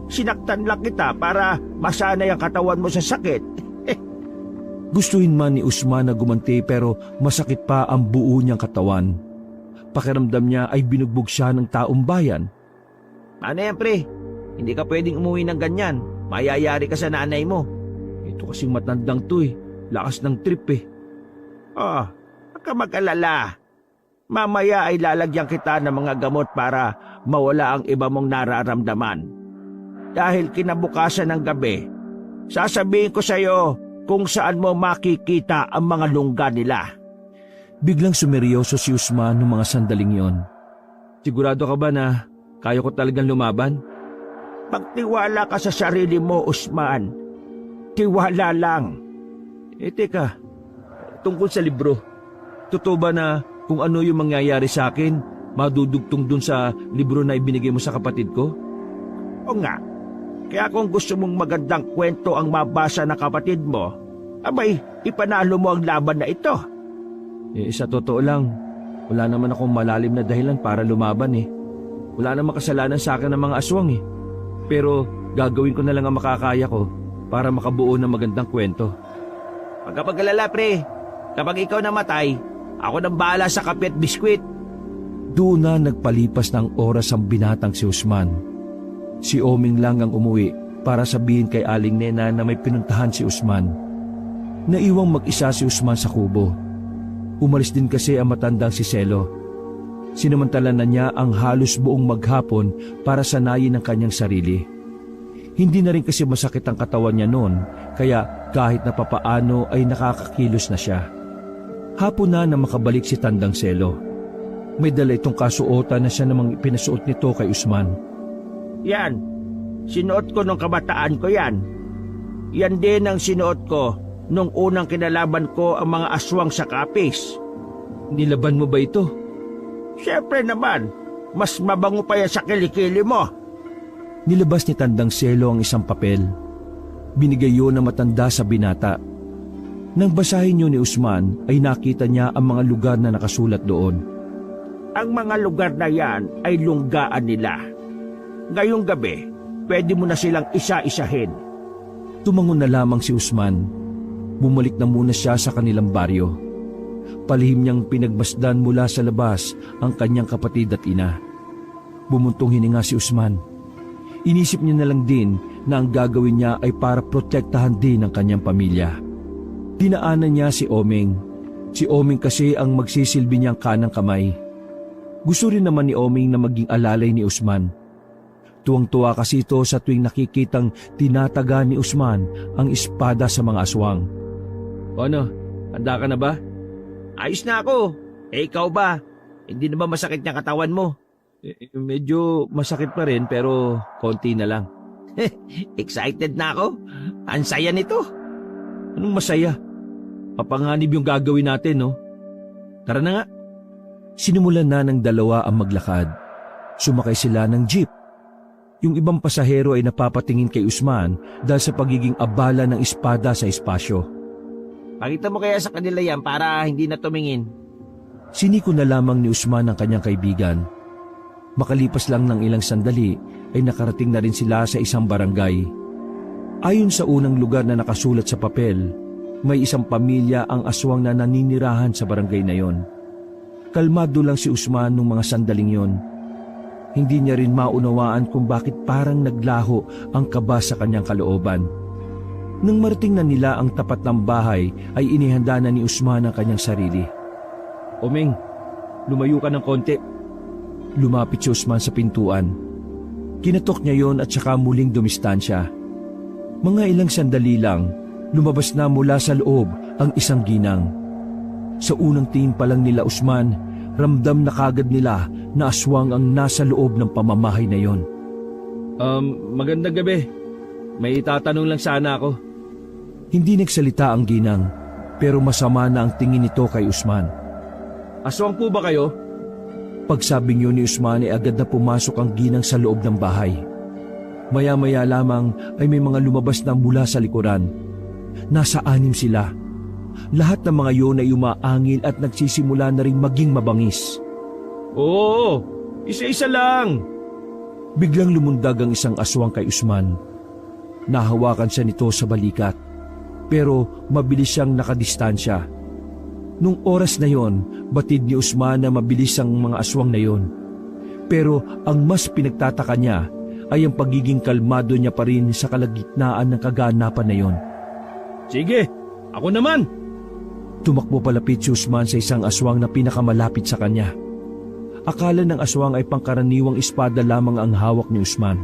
Sinaktan lang kita para masanay ang katawan mo sa sakit. Gustuhin man ni Usman na gumanti pero masakit pa ang buo niyang katawan. Pakiramdam niya ay binugbog siya ng taong bayan. Ano yan, pre? Hindi ka pwedeng umuwi ng ganyan. Mayayari ka sa nanay mo. Ito kasing matandang to eh. Lakas ng trip eh. Oh, huwag ka mag-alala. Mamaya ay lalagyan kita ng mga gamot para mawala ang iba mong nararamdaman. Dahil kinabukasan ng gabi, sasabihin ko sa'yo kung saan mo makikita ang mga lungga nila. Biglang sumeryoso si Usman noong mga sandaling yon. Sigurado ka ba na kaya ko talagang lumaban? Pagtiwala ka sa sarili mo, Usman. Tiwala lang. Teka, tungkol sa libro. Totoo ba na kung ano yung mangyayari sa akin, madudugtong dun sa libro na ibinigay mo sa kapatid ko? O nga, kaya kung gusto mong magandang kwento ang mabasa ng kapatid mo, abay, ipanalo mo ang laban na ito. Sa totoo lang, wala naman akong malalim na dahilan para lumaban eh. Wala namang kasalanan sa akin ng mga aswang eh. Pero gagawin ko na lang ang makakaya ko para makabuo ng magandang kwento. Pagkapagalala, pre. Kapag ikaw namatay, ako nang bahala sa kape at biskwit. Doon na nagpalipas ng oras ang binatang si Usman. Si Oming lang ang umuwi para sabihin kay Aling Nena na may pinuntahan si Usman. Naiwang mag-isa si Usman sa kubo. Umalis din kasi ang matandang si Selo. Sinamantala na niya ang halos buong maghapon para sanayin ang kanyang sarili. Hindi na rin kasi masakit ang katawan niya noon, kaya kahit na papaano ay nakakakilos na siya. Hapon na makabalik si Tandang Selo. May dala itong kasuotan na siya namang pinasuot nito kay Usman. Yan, sinuot ko nung kabataan ko yan. Yan din ang sinuot ko nung unang kinalaban ko ang mga aswang sa kapis. Nilaban mo ba ito? Siyempre naman, mas mabango pa yan sa kilikili mo. Nilabas ni Tandang Selo ang isang papel. Binigay yun ng matanda sa binata. Nang basahin yun ni Usman ay nakita niya ang mga lugar na nakasulat doon. Ang mga lugar na yan ay lunggaan nila. Ngayong gabi, pwede mo na silang isa-isahin. Tumangon na lamang si Usman. Bumalik na muna siya sa kanilang baryo. Palihim niyang pinagmasdan mula sa labas ang kanyang kapatid at ina. Bumuntong hininga si Usman. Inisip niya na lang din na ang gagawin niya ay para protektahan din ang kanyang pamilya. Dinaanan niya si Oming. Si Oming kasi ang magsisilbi niyang kanang kamay. Gusto rin naman ni Oming na maging alalay ni Usman. Tuwang-tuwa kasi ito sa tuwing nakikitang tinataga ni Usman ang espada sa mga aswang. Ano, handa ka na ba? Ayos na ako. Ikaw ba? Hindi na ba masakit yung katawan mo? Medyo masakit pa rin pero konti na lang. Excited na ako. Ang saya nito. Anong masaya? Papanganib yung gagawin natin, no? Tara na nga. Sinimulan na ng dalawa ang maglakad. Sumakay sila ng jeep. Yung ibang pasahero ay napapatingin kay Usman dahil sa pagiging abala ng espada sa espasyo. Pakita mo kaya sa kanila yan para hindi na tumingin. Siniko na lamang ni Usman ang kanyang kaibigan. Makalipas lang ng ilang sandali ay nakarating na rin sila sa isang barangay. Ayon sa unang lugar na nakasulat sa papel, may isang pamilya ang aswang na naninirahan sa barangay na yon. Kalmado lang si Usman nung mga sandaling yon. Hindi niya rin maunawaan kung bakit parang naglaho ang kaba sa kanyang kalooban. Nang marating na nila ang tapat ng bahay ay inihanda na ni Usman ang kanyang sarili. Oming, lumayo ka ng konti. Lumapit si Usman sa pintuan. Kinatok niya yon at saka muling dumistansya. Mga ilang sandali lang, lumabas na mula sa loob ang isang ginang. Sa unang tingin pa lang nila Usman, ramdam na kagad nila na aswang ang nasa loob ng pamamahay na yon. Magandang gabi. May itatanong lang sana ako. Hindi nagsalita ang ginang, pero masama na ang tingin nito kay Usman. Aswang po ba kayo? Pagsabing yun ni Usman ay agad na pumasok ang ginang sa loob ng bahay. Maya-maya lamang ay may mga lumabas na mula sa likuran. Nasa 6 sila. Lahat ng mga yun ay umaangil at nagsisimula na rin maging mabangis. Oo, isa-isa lang. Biglang lumundag ang isang aswang kay Usman. Nahawakan siya nito sa balikat, pero mabilis siyang nakadistansya. Nung oras na yon, batid ni Usman na mabilis ang mga aswang na yon. Pero ang mas pinagtataka niya ay ang pagiging kalmado niya pa rin sa kalagitnaan ng kaganapan na yon. Sige, ako naman! Tumakbo palapit si Usman sa isang aswang na pinakamalapit sa kanya. Akala ng aswang ay pangkaraniwang espada lamang ang hawak ni Usman.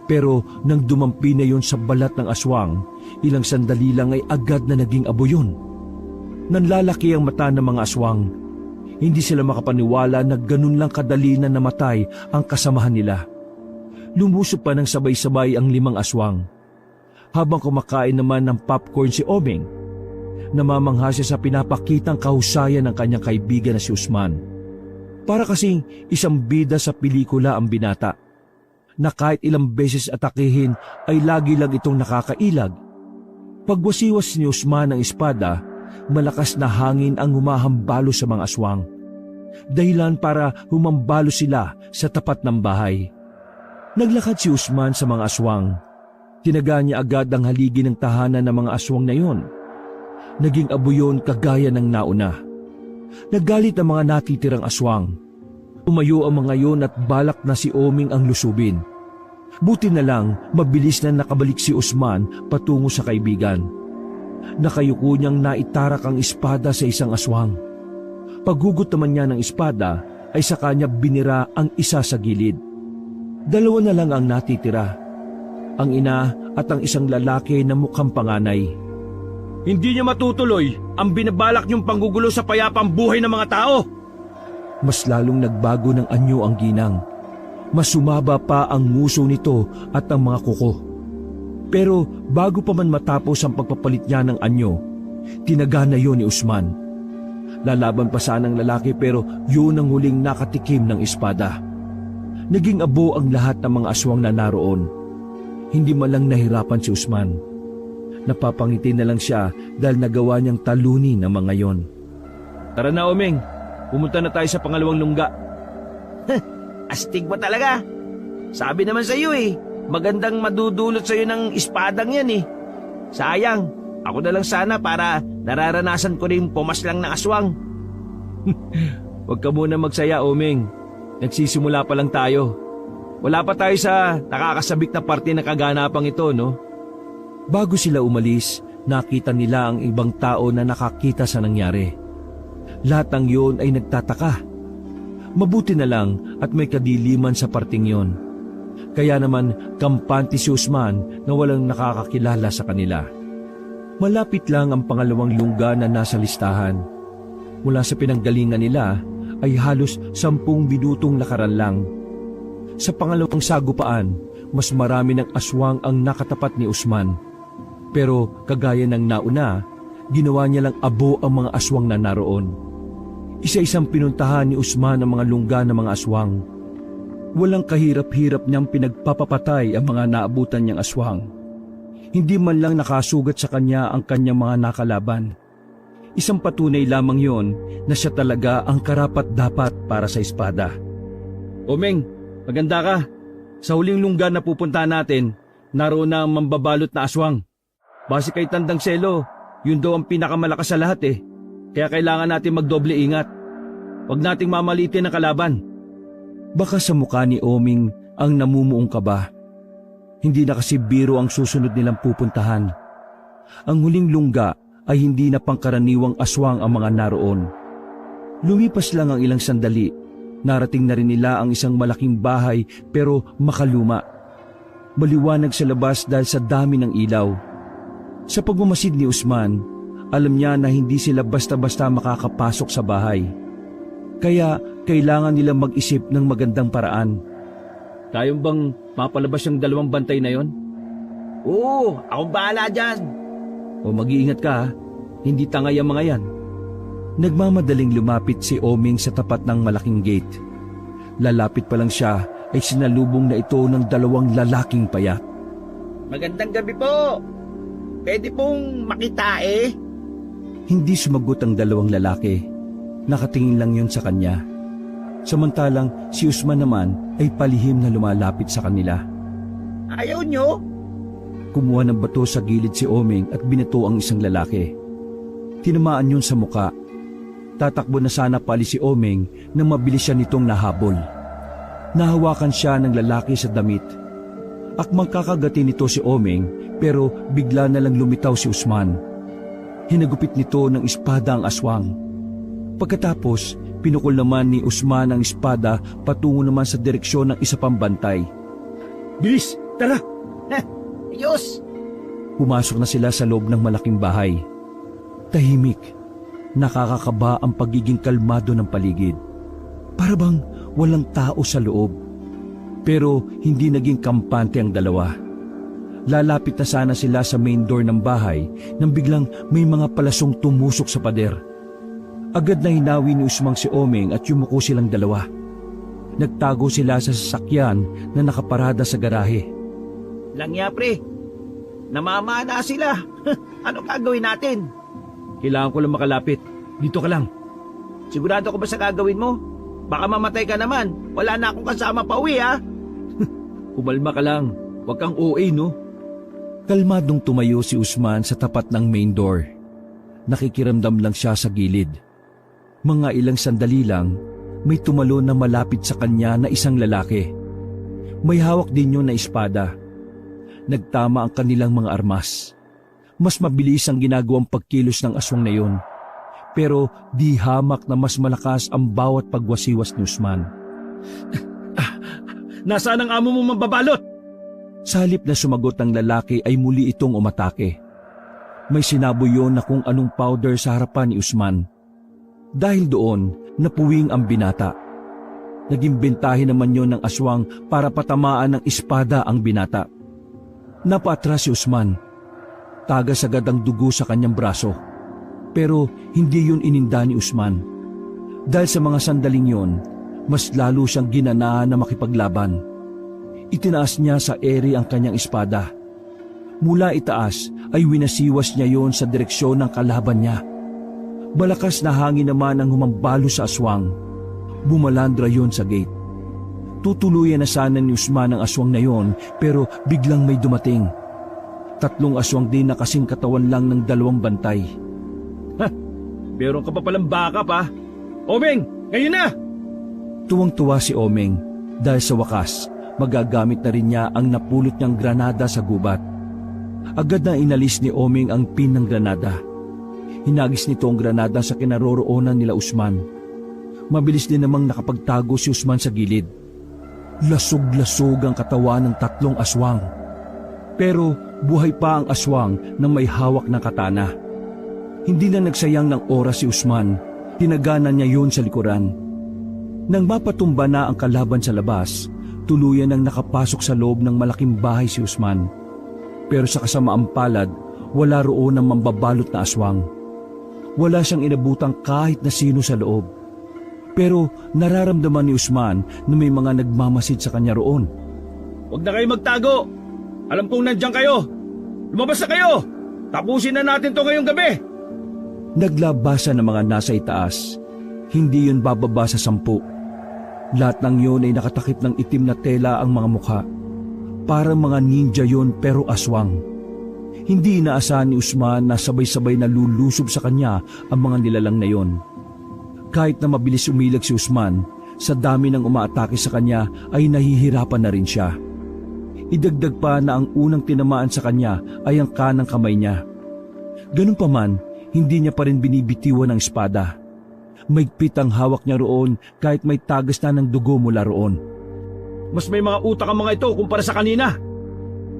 Pero nang dumampi na yon sa balat ng aswang, ilang sandali lang ay agad na naging abo yun. Nanlalaki ang mata ng mga aswang. Hindi sila makapaniwala na ganun lang kadali na namatay ang kasamahan nila. Lumusob pa ng sabay-sabay ang 5 aswang. Habang kumakain naman ng popcorn si Oming, namamangha siya sa pinapakitang kahusayan ng kanyang kaibigan na si Usman. Para kasing isang bida sa pelikula ang binata, na kahit ilang beses atakihin ay lagi lang itong nakakailag. Pagwasiwas ni Usman ng espada, malakas na hangin ang humahambalo sa mga aswang. Dahilan para humambalo sila sa tapat ng bahay. Naglakad si Usman sa mga aswang. Tinaga niya agad ang haligi ng tahanan ng mga aswang na yon. Naging abo yun kagaya ng nauna. Naggalit ang mga natitirang aswang. Tumayo ang mga yon at balak na si Oming ang lusubin. Buti na lang mabilis na nakabalik si Usman patungo sa kaibigan. Nakayuko niyang naitarak ang espada sa isang aswang. Paghugot naman niya ng espada ay sa kanya binira ang isa sa gilid. 2 na lang ang natitira. Ang ina at ang isang lalaki na mukhang panganay. Hindi niya matutuloy ang binabalak niyong panggugulo sa payapang buhay ng mga tao! Mas lalong nagbago ng anyo ang ginang. Mas sumaba pa ang nguso nito at ang mga kuko. Pero bago pa man matapos ang pagpapalit niya ng anyo, tinaga na yun ni Usman. Lalaban pa sana ang lalaki pero yun ang huling nakatikim ng espada. Naging abo ang lahat ng mga aswang na naroon. Hindi man lang nahirapan si Usman. Napapangiti na lang siya dahil nagawa niyang talunin ang mga yon. Tara na, Omeng. Pumunta na tayo sa pangalawang lungga. Astig mo talaga. Sabi naman sa iyo magandang madudulot sa iyo ng espadang yan Sayang, ako na lang sana para nararanasan ko rin pumaslang ng aswang. Huwag ka muna magsaya, Omeng. Nagsisimula pa lang tayo. Wala pa tayo sa nakakasabik na parte ng kaganapang ito, no? Bago sila umalis, nakita nila ang ibang tao na nakakita sa nangyari. Lahat ng yon ay nagtataka. Mabuti na lang at may kadiliman sa parting yon. Kaya naman kampante si Usman na walang nakakakilala sa kanila. Malapit lang ang pangalawang lungga na nasa listahan. Mula sa pinanggalingan nila ay halos 10 minutong lakaran lang. Sa pangalawang sagupaan, mas marami ng aswang ang nakatapat ni Usman. Pero kagaya ng nauna, ginawa niya lang abo ang mga aswang na naroon. Isa-isang pinuntahan ni Usman ang mga lungga ng mga aswang. Walang kahirap-hirap niyang pinagpapapatay ang mga naabutan niyang aswang. Hindi man lang nakasugat sa kanya ang kanyang mga nakalaban. Isang patunay lamang yon na siya talaga ang karapat-dapat para sa espada. Omeng, maganda ka. Sa huling lungga na pupuntahan natin, naroon na ang mambabalot na aswang. Base kay Tandang Selo, yun daw ang pinakamalakas sa lahat Kaya kailangan natin magdoble ingat. Huwag nating mamalitin ang kalaban. Baka sa mukha ni Oming ang namumuong kaba. Hindi na kasi biro ang susunod nilang pupuntahan. Ang huling lungga ay hindi na pangkaraniwang aswang ang mga naroon. Lumipas lang ang ilang sandali, narating na rin nila ang isang malaking bahay pero makaluma. Maliwanag sa labas dahil sa dami ng ilaw. Sa pagmamasid ni Usman, alam niya na hindi sila basta-basta makakapasok sa bahay. Kaya kailangan nilang mag-isip ng magandang paraan. Tayong bang mapalabas yung 2 bantay na yon? Oo, akong bahala dyan. O mag-iingat ka hindi tangay ang mga yan. Nagmamadaling lumapit si Oming sa tapat ng malaking gate. Lalapit pa lang siya ay sinalubong na ito ng 2 lalaking payat. Magandang gabi po. Pwede pong makita Hindi sumagot ang 2 lalaki. Nakatingin lang yun sa kanya. Samantalang si Usman naman ay palihim na lumalapit sa kanila. Ayaw nyo? Kumuha ng bato sa gilid si Oming at binato ang isang lalaki. Tinamaan yun sa muka Tatakbo na sana pali si Omeng nang mabilis siya nitong nahabol. Nahawakan siya ng lalaki sa damit. Akmang kakagatin nito si Omeng pero bigla na lang lumitaw si Usman. Hinagupit nito ng espada ang aswang. Pagkatapos, pinukol naman ni Usman ang espada patungo naman sa direksyon ng isa pang bantay. Bilis, tara! Ayos! Pumasok na sila sa loob ng malaking bahay. Tahimik. Nakakakaba ang pagiging kalmado ng paligid. Para bang walang tao sa loob. Pero hindi naging kampante ang dalawa. Lalapit na sana sila sa main door ng bahay nang biglang may mga palasong tumusok sa pader. Agad na hinawi ni Usmang si Omeng at yumuko silang dalawa. Nagtago sila sa sasakyan na nakaparada sa garahe. Langya pre, namamana sila. Ano gagawin natin? Kailangan ko lang makalapit. Dito ka lang. Sigurado ko ba sa gagawin mo? Baka mamatay ka naman. Wala na akong kasama pa uwi ha. Kumalma ka lang. Huwag kang OA, no? Kalmadong tumayo si Usman sa tapat ng main door. Nakikiramdam lang siya sa gilid. Mga ilang sandali lang, may tumalon na malapit sa kanya na isang lalaki. May hawak din yun na espada. Nagtama ang kanilang mga armas. Mas mabilis ang ginagawang pagkilos ng aswang na yun. Pero di hamak na mas malakas ang bawat pagwasiwas ni Usman. Nasaan ang amo mo mambabalot? Sa halip na sumagot ng lalaki ay muli itong umatake. May sinaboy yon na kung anong powder sa harapan ni Usman. Dahil doon, napuwing ang binata. Naging bentahe naman yon ng aswang para patamaan ng espada ang binata. Napaatras si Usman. Tagas agad ang dugo sa kanyang braso. Pero hindi yun ininda ni Usman. Dahil sa mga sandaling yon, mas lalo siyang ginanahan na makipaglaban. Itinaas niya sa ere ang kanyang espada. Mula itaas ay winasiwas niya yon sa direksyon ng kalaban niya. Malakas na hangin naman ang humambalo sa aswang. Bumalandra yon sa gate. Tutuluyan na sana ni Usman ang aswang na yon pero biglang may dumating. 3 aswang din na kasing katawan lang ng 2 bantay. Meron ka pa palang baka pa. Omeng, ngayon na! Tuwang-tuwa si Omeng dahil sa wakas magagamit na rin niya ang napulot niyang granada sa gubat. Agad na inalis ni Omeng ang pin ng granada. Hinagis nito ang granada sa kinaroroonan nila Usman. Mabilis din namang nakapagtago si Usman sa gilid. Lasog-lasog ang katawan ng 3 aswang. Pero buhay pa ang aswang na may hawak na katana. Hindi na nagsayang ng oras si Usman. Tinaganan niya yun sa likuran. Nang mapatumba na ang kalaban sa labas, tuluyan ang nakapasok sa loob ng malaking bahay si Usman. Pero sa kasamaang palad, wala roon ang mambabalot na aswang. Wala siyang inabutang kahit na sino sa loob. Pero nararamdaman ni Usman na may mga nagmamasid sa kanya roon. Huwag na kayo magtago. Alam kong nandiyan kayo. Lumabas na kayo. Tapusin na natin to ngayong gabi. Naglabasa ng mga nasa itaas. Hindi yun bababa sa 10. Lahat ng yun ay nakatakip ng itim na tela ang mga mukha. Parang mga ninja yun pero aswang. Hindi inaasahan ni Usman na sabay-sabay na lulusob sa kanya ang mga nilalang na yon. Kahit na mabilis umilag si Usman, sa dami ng umaatake sa kanya ay nahihirapan na rin siya. Idagdag pa na ang unang tinamaan sa kanya ay ang kanang kamay niya. Ganun pa man, hindi niya pa rin binibitiwan ng espada. Maigpit ang hawak niya roon kahit may tagas na ng dugo mula roon. Mas may mga utak ang mga ito kumpara sa kanina.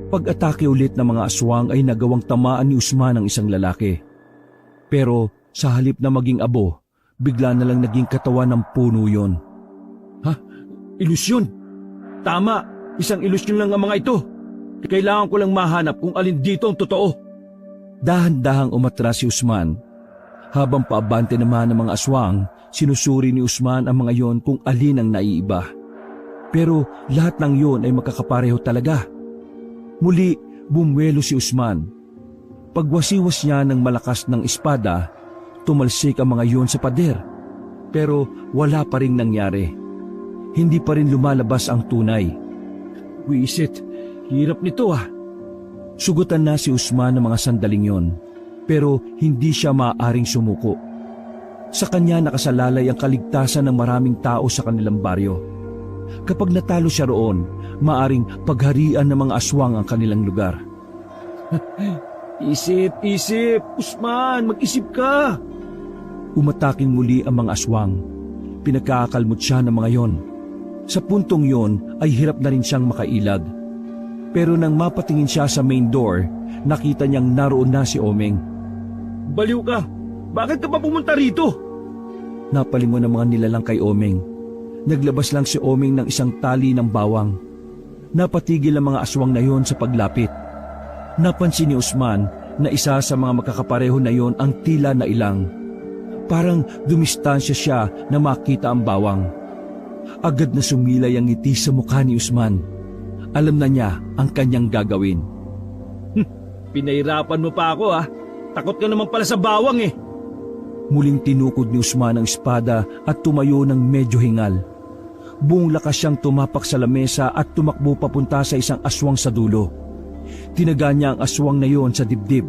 Pag-atake ulit ng mga aswang ay nagawang tamaan ni Usman ang isang lalaki. Pero sa halip na maging abo, bigla na lang naging katawan ng puno yon. Ha? Ilusyon? Tama, isang ilusyon lang ang mga ito. Kailangan ko lang mahanap kung alin dito ang totoo. Dahan-dahang umatras si Usman. Habang paabante naman ng mga aswang, sinusuri ni Usman ang mga yon kung alin ang naiiba. Pero lahat ng yon ay magkakapareho talaga. Muli, bumwelo si Usman. Pagwasiwas niya ng malakas ng espada, tumalsik ang mga yon sa pader. Pero wala pa ring nangyari. Hindi pa rin lumalabas ang tunay. Wisit, hirap nito ah. Sugutan na si Usman ng mga sandaling yon, pero hindi siya maaaring sumuko. Sa kanya nakasalalay ang kaligtasan ng maraming tao sa kanilang baryo. Kapag natalo siya roon, maaring pagharian ng mga aswang ang kanilang lugar. Isip, Usman, mag-isip ka. Umataking muli ang mga aswang. Pinagkakakalmot siya ng mga yon. Sa puntong yon ay hirap na rin siyang makailag. Pero nang mapatingin siya sa main door, nakita niyang naroon na si Omeng. Baliw ka, bakit ka pa pumunta rito? Napalingon ang mga nilalang kay Omeng. Naglabas lang si Omeng ng isang tali ng bawang. Napatigil ang mga aswang na yon sa paglapit. Napansin ni Usman na isa sa mga magkakapareho na yon ang tila na ilang. Parang dumistansya siya na makita ang bawang. Agad na sumilay ang ngiti sa mukha ni Usman. Alam na niya ang kanyang gagawin. Pinahirapan mo pa ako ah. Takot ka naman pala sa bawang eh. Muling tinukod ni Usman ang espada at tumayo ng medyo hingal. Buong lakas siyang tumapak sa lamesa at tumakbo papunta sa isang aswang sa dulo. Tinaga niya ang aswang na yon sa dibdib.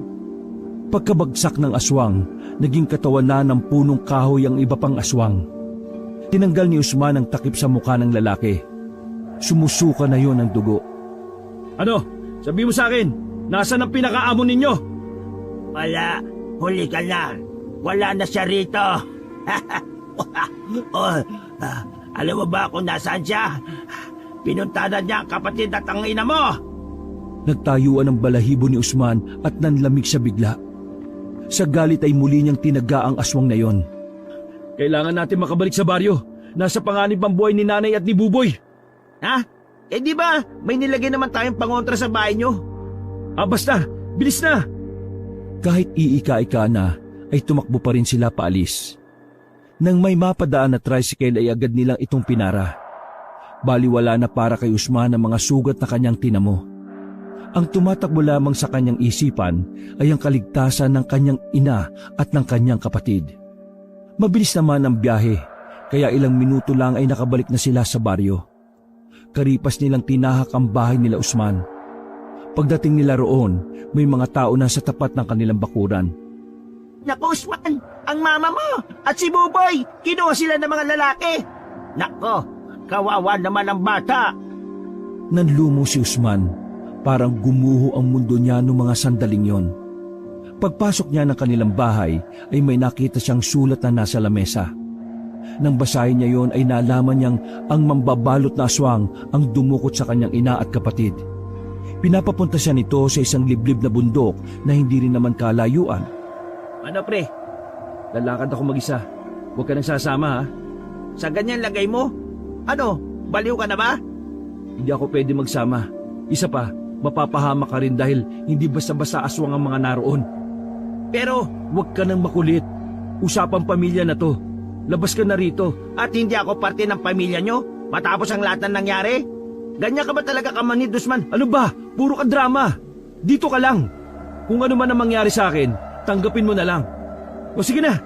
Pagkabagsak ng aswang, naging katawan na ng punong kahoy ang iba pang aswang. Tinanggal ni Usman ang takip sa mukha ng lalaki. Sumusuka na yon ang dugo. Ano? Sabi mo sa akin, nasaan ang pinakaamo ninyo? Wala, huli ka na. Wala na siya rito. Alam mo ba kung nasaan siya? Pinuntahan niya ang kapatid at ang ina mo. Nagtayuan ang balahibo ni Usman at nanlamig siya bigla. Sa galit ay muli niyang tinaga ang aswang na yon. Kailangan natin makabalik sa baryo. Nasa panganib ang buhay ni nanay at ni Buboy. Ha? Eh di ba, may nilagay naman tayong pangontra sa bahay niyo? Basta, bilis na! Kahit iika-ika na, ay tumakbo pa rin sila paalis. Nang may mapadaan na tricycle ay agad nilang itong pinara. Baliwala na para kay Usman ang mga sugat na kanyang tinamo. Ang tumatakbo lamang sa kanyang isipan ay ang kaligtasan ng kanyang ina at ng kanyang kapatid. Mabilis naman ang biyahe, kaya ilang minuto lang ay nakabalik na sila sa baryo. Karipas nilang tinahak ang bahay nila Usman. Pagdating nila roon, may mga tao na sa tapat ng kanilang bakuran. Naku, Usman, ang mama mo at si Buboy, kinuha sila ng mga lalaki. Nako, kawawa naman ang bata. Nanlumo si Usman, parang gumuho ang mundo niya noong mga sandaling yon. Pagpasok niya ng kanilang bahay ay may nakita siyang sulat na nasa lamesa. Nang basahin niya yon ay nalaman niyang ang mambabalot na aswang ang dumukot sa kanyang ina at kapatid. Pinapapunta siya nito sa isang liblib na bundok na hindi rin naman kalayuan. Ano pre? Lalakad ako mag-isa. Huwag ka nang sasama ha. Sa ganyan lagay mo? Ano, baliw ka na ba? Hindi ako pwede magsama. Isa pa, mapapahamak ka rin dahil hindi basta-basta aswang ang mga naroon. Pero, Huwag ka nang makulit. Usapang pamilya na to. Labas ka na rito. at hindi ako parte ng pamilya nyo matapos ang lahat ng nangyari? Ganyan ka ba talaga kamanid, Usman? Ano ba? Puro ka drama. Dito ka lang. Kung ano man ang mangyari sa akin, tanggapin mo na lang. O sige na.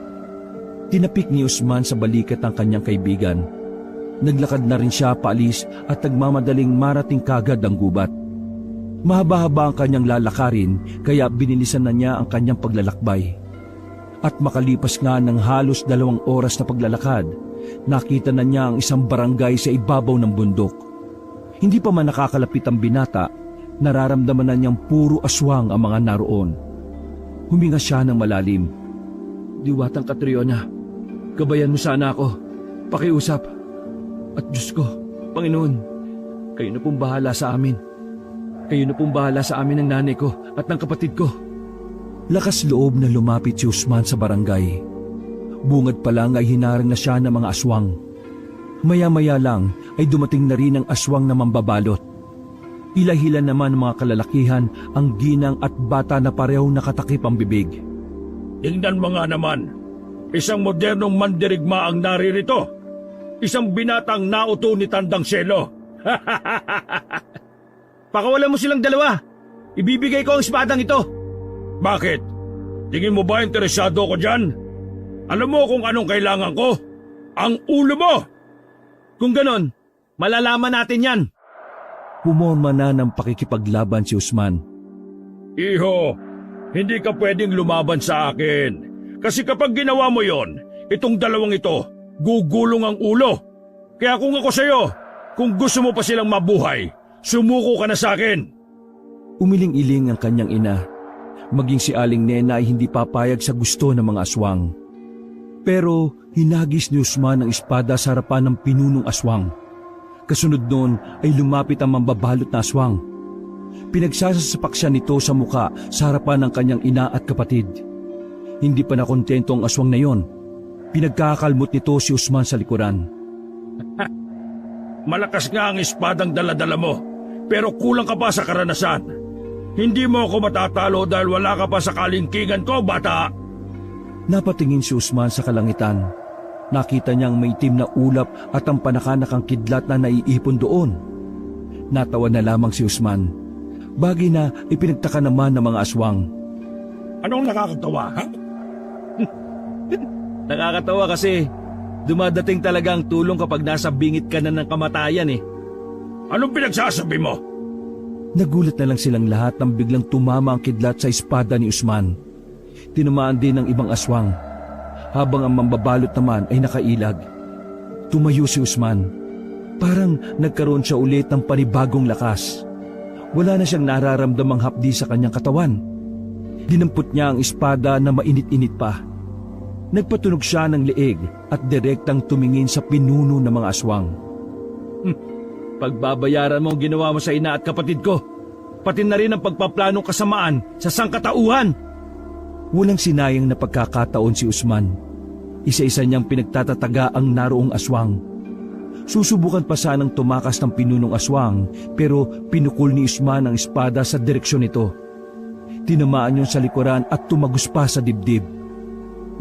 Tinapik ni Usman sa balikat ang kanyang kaibigan. Naglakad na rin siya paalis at nagmamadaling marating kagad ang gubat. Mahaba-haba ang kanyang lalakarin kaya binilisan na niya ang kanyang paglalakbay. At makalipas nga ng halos 2 oras na paglalakad, nakita na niya ang isang barangay sa ibabaw ng bundok. Hindi pa man nakakalapit ang binata, nararamdaman na niyang puro aswang ang mga naroon. Huminga siya ng malalim. Diwatang Catriona, gabayan mo sana ako. Pakiusap. At Diyos ko, Panginoon, kayo na pong bahala sa amin. Kayo na pong bahala sa amin ng nanay ko at ng kapatid ko. Lakas loob na lumapit si Usman sa barangay. Bungad pa lang ay hinarang na siya ng mga aswang. Maya-maya lang ay dumating na rin ang aswang na mambabalot. Hila-hila naman mga kalalakihan ang ginang at bata na parehong nakatakip ang bibig. Tingnan mo nga naman, isang modernong mandirigma ang naririto. Isang binatang nauto ni Tandang Selo. Pakawalan mo silang dalawa. Ibibigay ko ang espadang ito. Bakit? Tingin mo ba interesado ko dyan? Alam mo kung anong kailangan ko? Ang ulo mo! Kung ganon, malalaman natin yan. Pumorma na ng pakikipaglaban si Usman. Iho, hindi ka pwedeng lumaban sa akin. Kasi kapag ginawa mo yon, itong dalawang ito, gugulong ang ulo. Kaya kung ako sa'yo, kung gusto mo pa silang mabuhay, sumuko ka na sa akin. Umiling-iling ang kanyang ina. Maging si Aling Nena ay hindi papayag sa gusto ng mga aswang. Pero hinagis ni Usman ang espada sa harapan ng pinunong aswang. Kasunod noon ay lumapit ang mambabalot na aswang. Pinagsasapak siya nito sa muka sa harapan ng kanyang ina at kapatid. Hindi pa nakontento ang aswang na yon. Pinagkakalmot nito si Usman sa likuran. Malakas nga ang espadang dala-dala mo, pero kulang ka pa sa karanasan. Hindi mo ako matatalo dahil wala ka pa sa kalingkingan ko, bata. Napatingin si Usman sa kalangitan. Nakita niyang may itim na ulap at ang panakanakang kidlat na naiipon doon. Natawa na lamang si Usman. Bagay na ipinagtaka naman ng mga aswang. Anong nakakatawa, ha? Nakakatawa kasi dumadating talaga ang tulong kapag nasa bingit ka na ng kamatayan eh. Anong pinagsasabi mo? Nagulat na lang silang lahat nang biglang tumama ang kidlat sa espada ni Usman. Tinamaan din ng ibang aswang, habang ang mambabalot naman ay nakailag. Tumayo si Usman. Parang nagkaroon siya ulit ng panibagong lakas. Wala na siyang nararamdamang hapdi sa kanyang katawan. Dinampot niya ang espada na mainit-init pa. Nagpatunog siya ng leeg at direktang tumingin sa pinuno ng mga aswang. Pagbabayaran mo ang ginawa mo sa ina at kapatid ko. Pati na rin ang pagpaplanong kasamaan sa sangkatauhan. Walang sinayang na pagkakataon si Usman. Isa-isa niyang pinagtatataga ang naroong aswang. Susubukan pa sanang tumakas ng pinunong aswang pero pinukul ni Usman ang espada sa direksyon nito. Tinamaan niyon sa likuran at tumagos pa sa dibdib.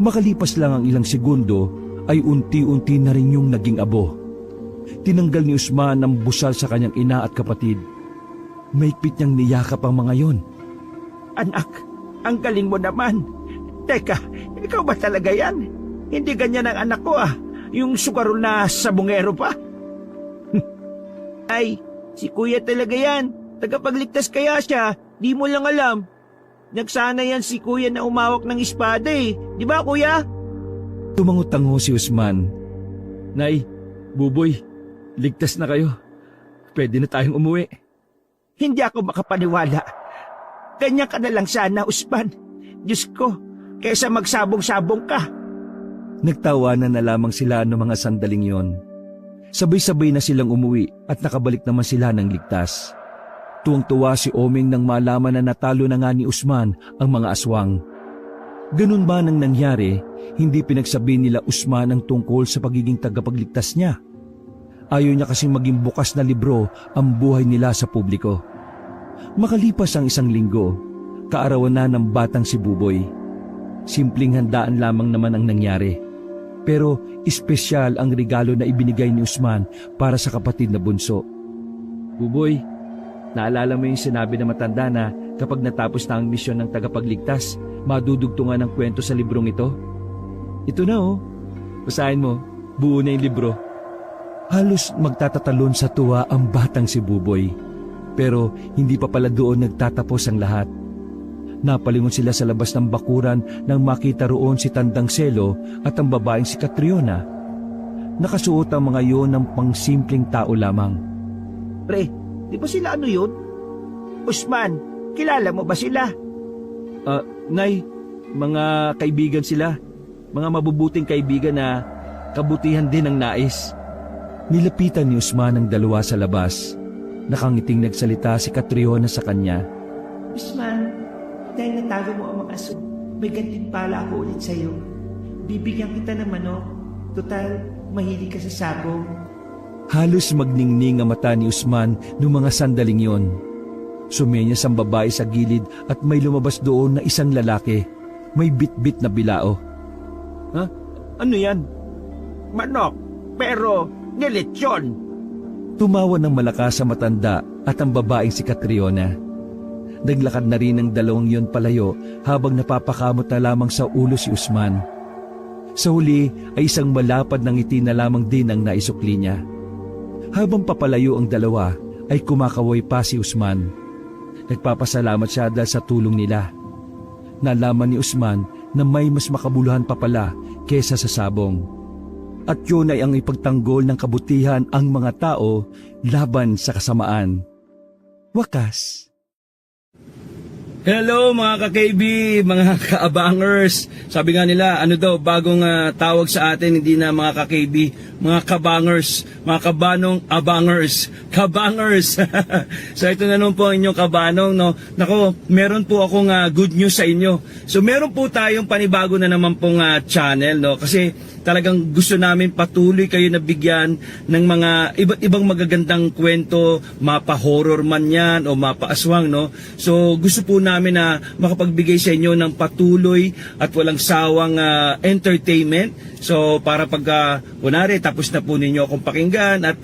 Makalipas lang ang ilang segundo ay unti-unti na rin yung naging abo. Tinanggal ni Usman ang busal sa kanyang ina at kapatid. Mahigpit niyang niyakap ang mga yon. Anak, ang galing mo naman. Teka, ikaw ba talaga yan? Hindi ganyan ang anak ko yung sugarol na sabungero pa. Ay, si kuya talaga yan. Tagapagligtas kaya siya, di mo lang alam. Nagsana yan si kuya na umawak ng espada eh. Di ba kuya? Tumango-tango si Usman. Nay, Buboy, ligtas na kayo. Pwede na tayong umuwi. Hindi ako makapaniwala. Ganyan ka na lang sana, Usman. Diyos ko, kaysa magsabong-sabong ka. Nagtawanan na lamang sila ng mga sandaling yon. Sabay-sabay na silang umuwi at nakabalik naman sila ng ligtas. Tuwang-tuwa si Oming nang malaman na natalo na nga ni Usman ang mga aswang. Ganun ba nang nangyari, hindi pinagsabi nila Usman ang tungkol sa pagiging tagapagligtas niya. Ayaw niya kasing maging bukas na libro ang buhay nila sa publiko. Makalipas ang isang linggo, kaarawan na ng batang si Buboy. Simpleng handaan lamang naman ang nangyari. Pero espesyal ang regalo na ibinigay ni Usman para sa kapatid na bunso. Buboy, naalala mo yung sinabi na matanda na kapag natapos na ang misyon ng tagapagligtas, madudugtungan ng kwento sa librong ito? Ito na oh. Basahin mo, buo na yung libro. Halos magtatatalon sa tuwa ang batang si Buboy. Pero hindi pa pala doon nagtatapos ang lahat. Napalingon sila sa labas ng bakuran nang makita roon si Tandang Selo at ang babaeng si Catriona. Nakasuot ang mga yon ng pangsimpleng tao lamang. Pre, di ba sila ano yun? Usman, kilala mo ba sila? Nay, mga kaibigan sila. Mga mabubuting kaibigan na kabutihan din ang nais. Nilapitan ni Usman ang dalawa sa labas. Nakangiting nagsalita si Catriona sa kanya. Usman, dahil natalo mo ang mga aso, may gantimpala ako ulit sa'yo. Bibigyan kita ng manok. Total, mahilig ka sa sabong. Halos magningning ang mata ni Usman noong mga sandaling yon. Sumenyas ang babae sa gilid at may lumabas doon na isang lalaki. May bit-bit na bilao. Ha? Ano yan? Manok, pero nilitsyon. Tumawa ng malakas sa matanda at ang babaeng si Catriona. Naglakad na rin ang dalawang yon palayo habang napapakamot na lamang sa ulo si Usman. Sa huli ay isang malapad na ngiti na lamang din ang naisukli niya. Habang papalayo ang dalawa ay kumakaway pa si Usman. Nagpapasalamat siya dahil sa tulong nila. Nalaman ni Usman na may mas makabuluhan pa pala kesa sa sabong. At yun ay ang ipagtanggol ng kabutihan ang mga tao laban sa kasamaan. Wakas. Hello mga ka-KB, mga ka-abangers. Sabi nga nila, ano daw, bagong tawag sa atin, hindi na mga ka-KB, mga kabangers, mga kabanong abangers, kabangers. So ito na naman po ang inyong kabanong, no. Nako, meron po akong good news sa inyo. So meron po tayong panibago na naman pong channel, no, kasi talagang gusto namin patuloy kayo na bigyan ng mga iba't ibang magagandang kwento, mapa-horror man yan o mapa-aswang, no. So gusto po namin na makapagbigay sa inyo ng patuloy at walang sawang entertainment. So para pag kunwari tapos na po ninyo akong pakinggan at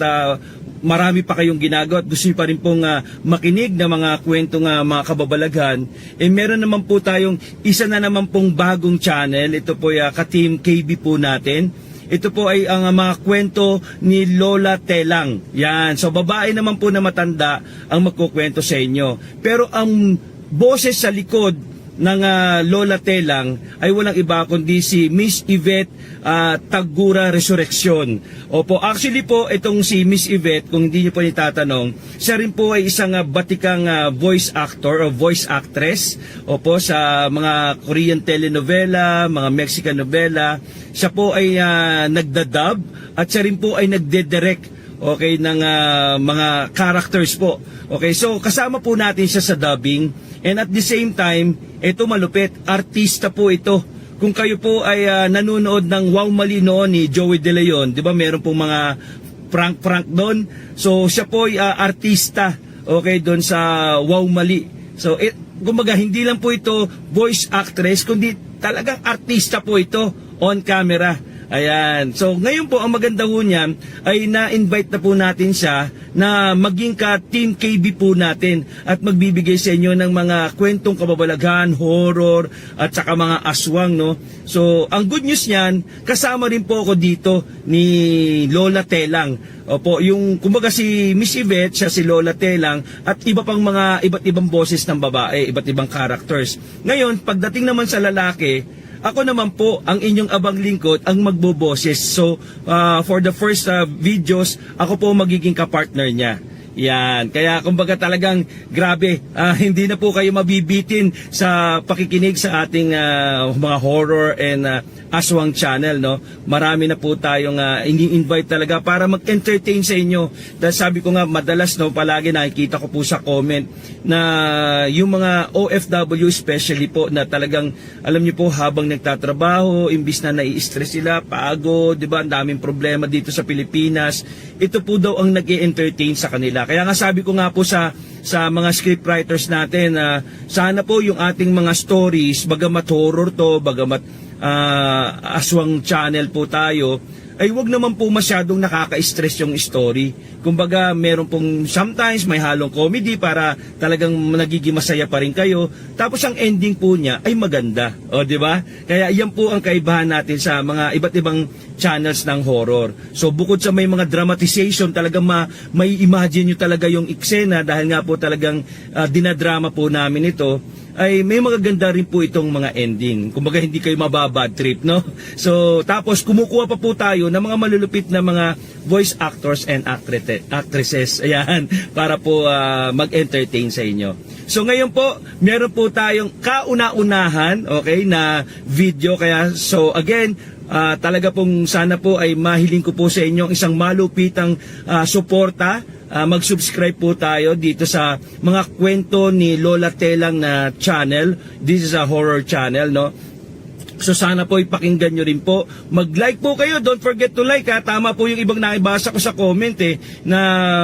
marami pa kayong ginagawa at gusto niyo pa rin pong makinig na mga kwentong mga kababalaghan, meron naman po tayong isa na naman pong bagong channel. Ito po ka-Team KB po natin. Ito po ay ang mga kwento ni Lola Telang. Yan. So babae naman po na matanda ang magkukwento sa inyo. Pero ang boses sa likod ng Lola Telang ay walang iba kundi si Miss Yvette Tagura Resurrection. Opo, actually po itong si Miss Yvette, kung hindi niyo po nitatanong, siya rin po ay isang batikang voice actor o voice actress. Opo, sa mga Korean telenovela, mga Mexican novela. Siya po ay nagdadub at siya rin po ay nagdedirect, okay, ng mga characters po. Okay, so kasama po natin siya sa dubbing, and at the same time, ito malupit, artista po ito. Kung kayo po ay nanonood ng Wow Mali noon ni Joey De Leon, di ba meron pong mga prank doon? So siya po ay artista, okay, doon sa Wow Mali. So kumbaga hindi lang po ito voice actress, kundi talagang artista po ito on camera. Ayan. So ngayon po ang maganda po niyan ay na-invite na po natin siya na maging ka-Team KB po natin at magbibigay sa inyo ng mga kwentong kababalaghan, horror at saka mga aswang, no. So ang good news niyan, kasama rin po ako dito ni Lola Telang. Opo, yung kumbaga si Miss Yvette, siya si Lola Telang at iba pang mga iba't ibang boses ng babae, iba't ibang characters. Ngayon, pagdating naman sa lalaki, ako naman po, ang inyong abang lingkod, ang magboboses. So, for the first videos, ako po magiging kapartner niya. Yan. Kaya kumbaga talagang grabe, hindi na po kayo mabibitin sa pakikinig sa ating mga horror and aswang channel, no. Marami na po tayong ini-invite talaga para mag-entertain sa inyo. Dahil sabi ko nga madalas, no, palagi nakikita ko po sa comment na yung mga OFW especially po na talagang alam niyo po habang nagtatrabaho, imbis na nai-stress sila, pagod, 'di ba? Ang daming problema dito sa Pilipinas. Ito po daw ang nag-e-entertain sa kanila. Kaya nga sabi ko nga po sa mga scriptwriters natin na sana po yung ating mga stories, bagamat horror to, bagamat aswang channel po tayo, ay wag naman po masyadong nakaka-stress yung story. Kumbaga, meron pong sometimes may halong comedy para talagang nagiging masaya pa rin kayo. Tapos ang ending po niya ay maganda. O, di ba? Kaya yan po ang kaibahan natin sa mga iba't ibang channels ng horror. So, bukod sa may mga dramatization, talagang may imagine nyo talaga yung eksena dahil nga po talagang dinadrama po namin ito, ay may magaganda rin po itong mga ending. Kumbaga hindi kayo mababad trip, no? So, tapos kumukuha pa po tayo ng mga malulupit na mga voice actors and actresses. Ayan, para po mag-entertain sa inyo. So, ngayon po, meron po tayong kauna-unahan, okay, na video. Kaya, so again, talaga pong sana po ay mahiling ko po sa inyo isang malupitang suporta. Mag-subscribe po tayo dito sa mga kwento ni Lola Telang na channel. This is a horror channel, no? So sana po ipakinggan nyo rin po. Mag-like po kayo, don't forget to like, ha. Tama po yung ibang nakibasa ko sa comment na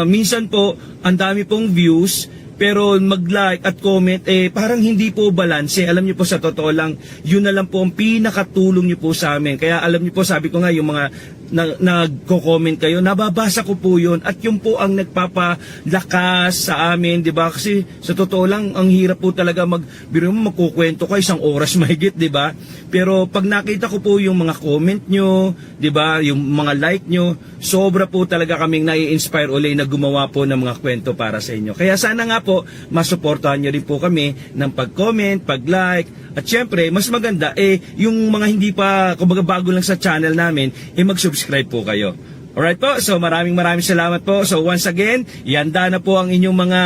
minsan po ang dami pong views, pero mag-like at comment parang hindi po balance. Alam niyo po, sa totoo lang, yun na lang po ang pinakatulong niyo po sa amin. Kaya alam niyo po, sabi ko nga, yung mga nagko-comment kayo, nababasa ko po yun at yun po ang nagpapalakas sa amin, di ba? Kasi sa totoo lang, ang hirap po talaga biro mo magkukwento ka 1 oras mahigit, di ba? Pero pag nakita ko po yung mga comment nyo, di ba, yung mga like nyo, sobra po talaga kaming nai-inspire uli na gumawa po ng mga kwento para sa inyo. Kaya sana nga po, masuportahan nyo rin po kami ng pag-comment, pag-like, at syempre, mas maganda, yung mga hindi pa, kumbaga bago lang sa channel namin, mag-subscribe po kayo. Alright po, so maraming salamat po. So once again, ihanda na po ang inyong mga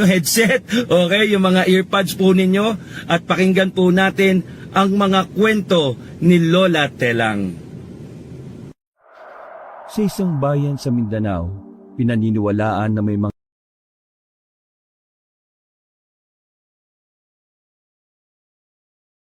headset, okay, yung mga earpods po ninyo, at pakinggan po natin ang mga kwento ni Lola Telang. Sa isang bayan sa Mindanao, pinaniniwalaan na may mga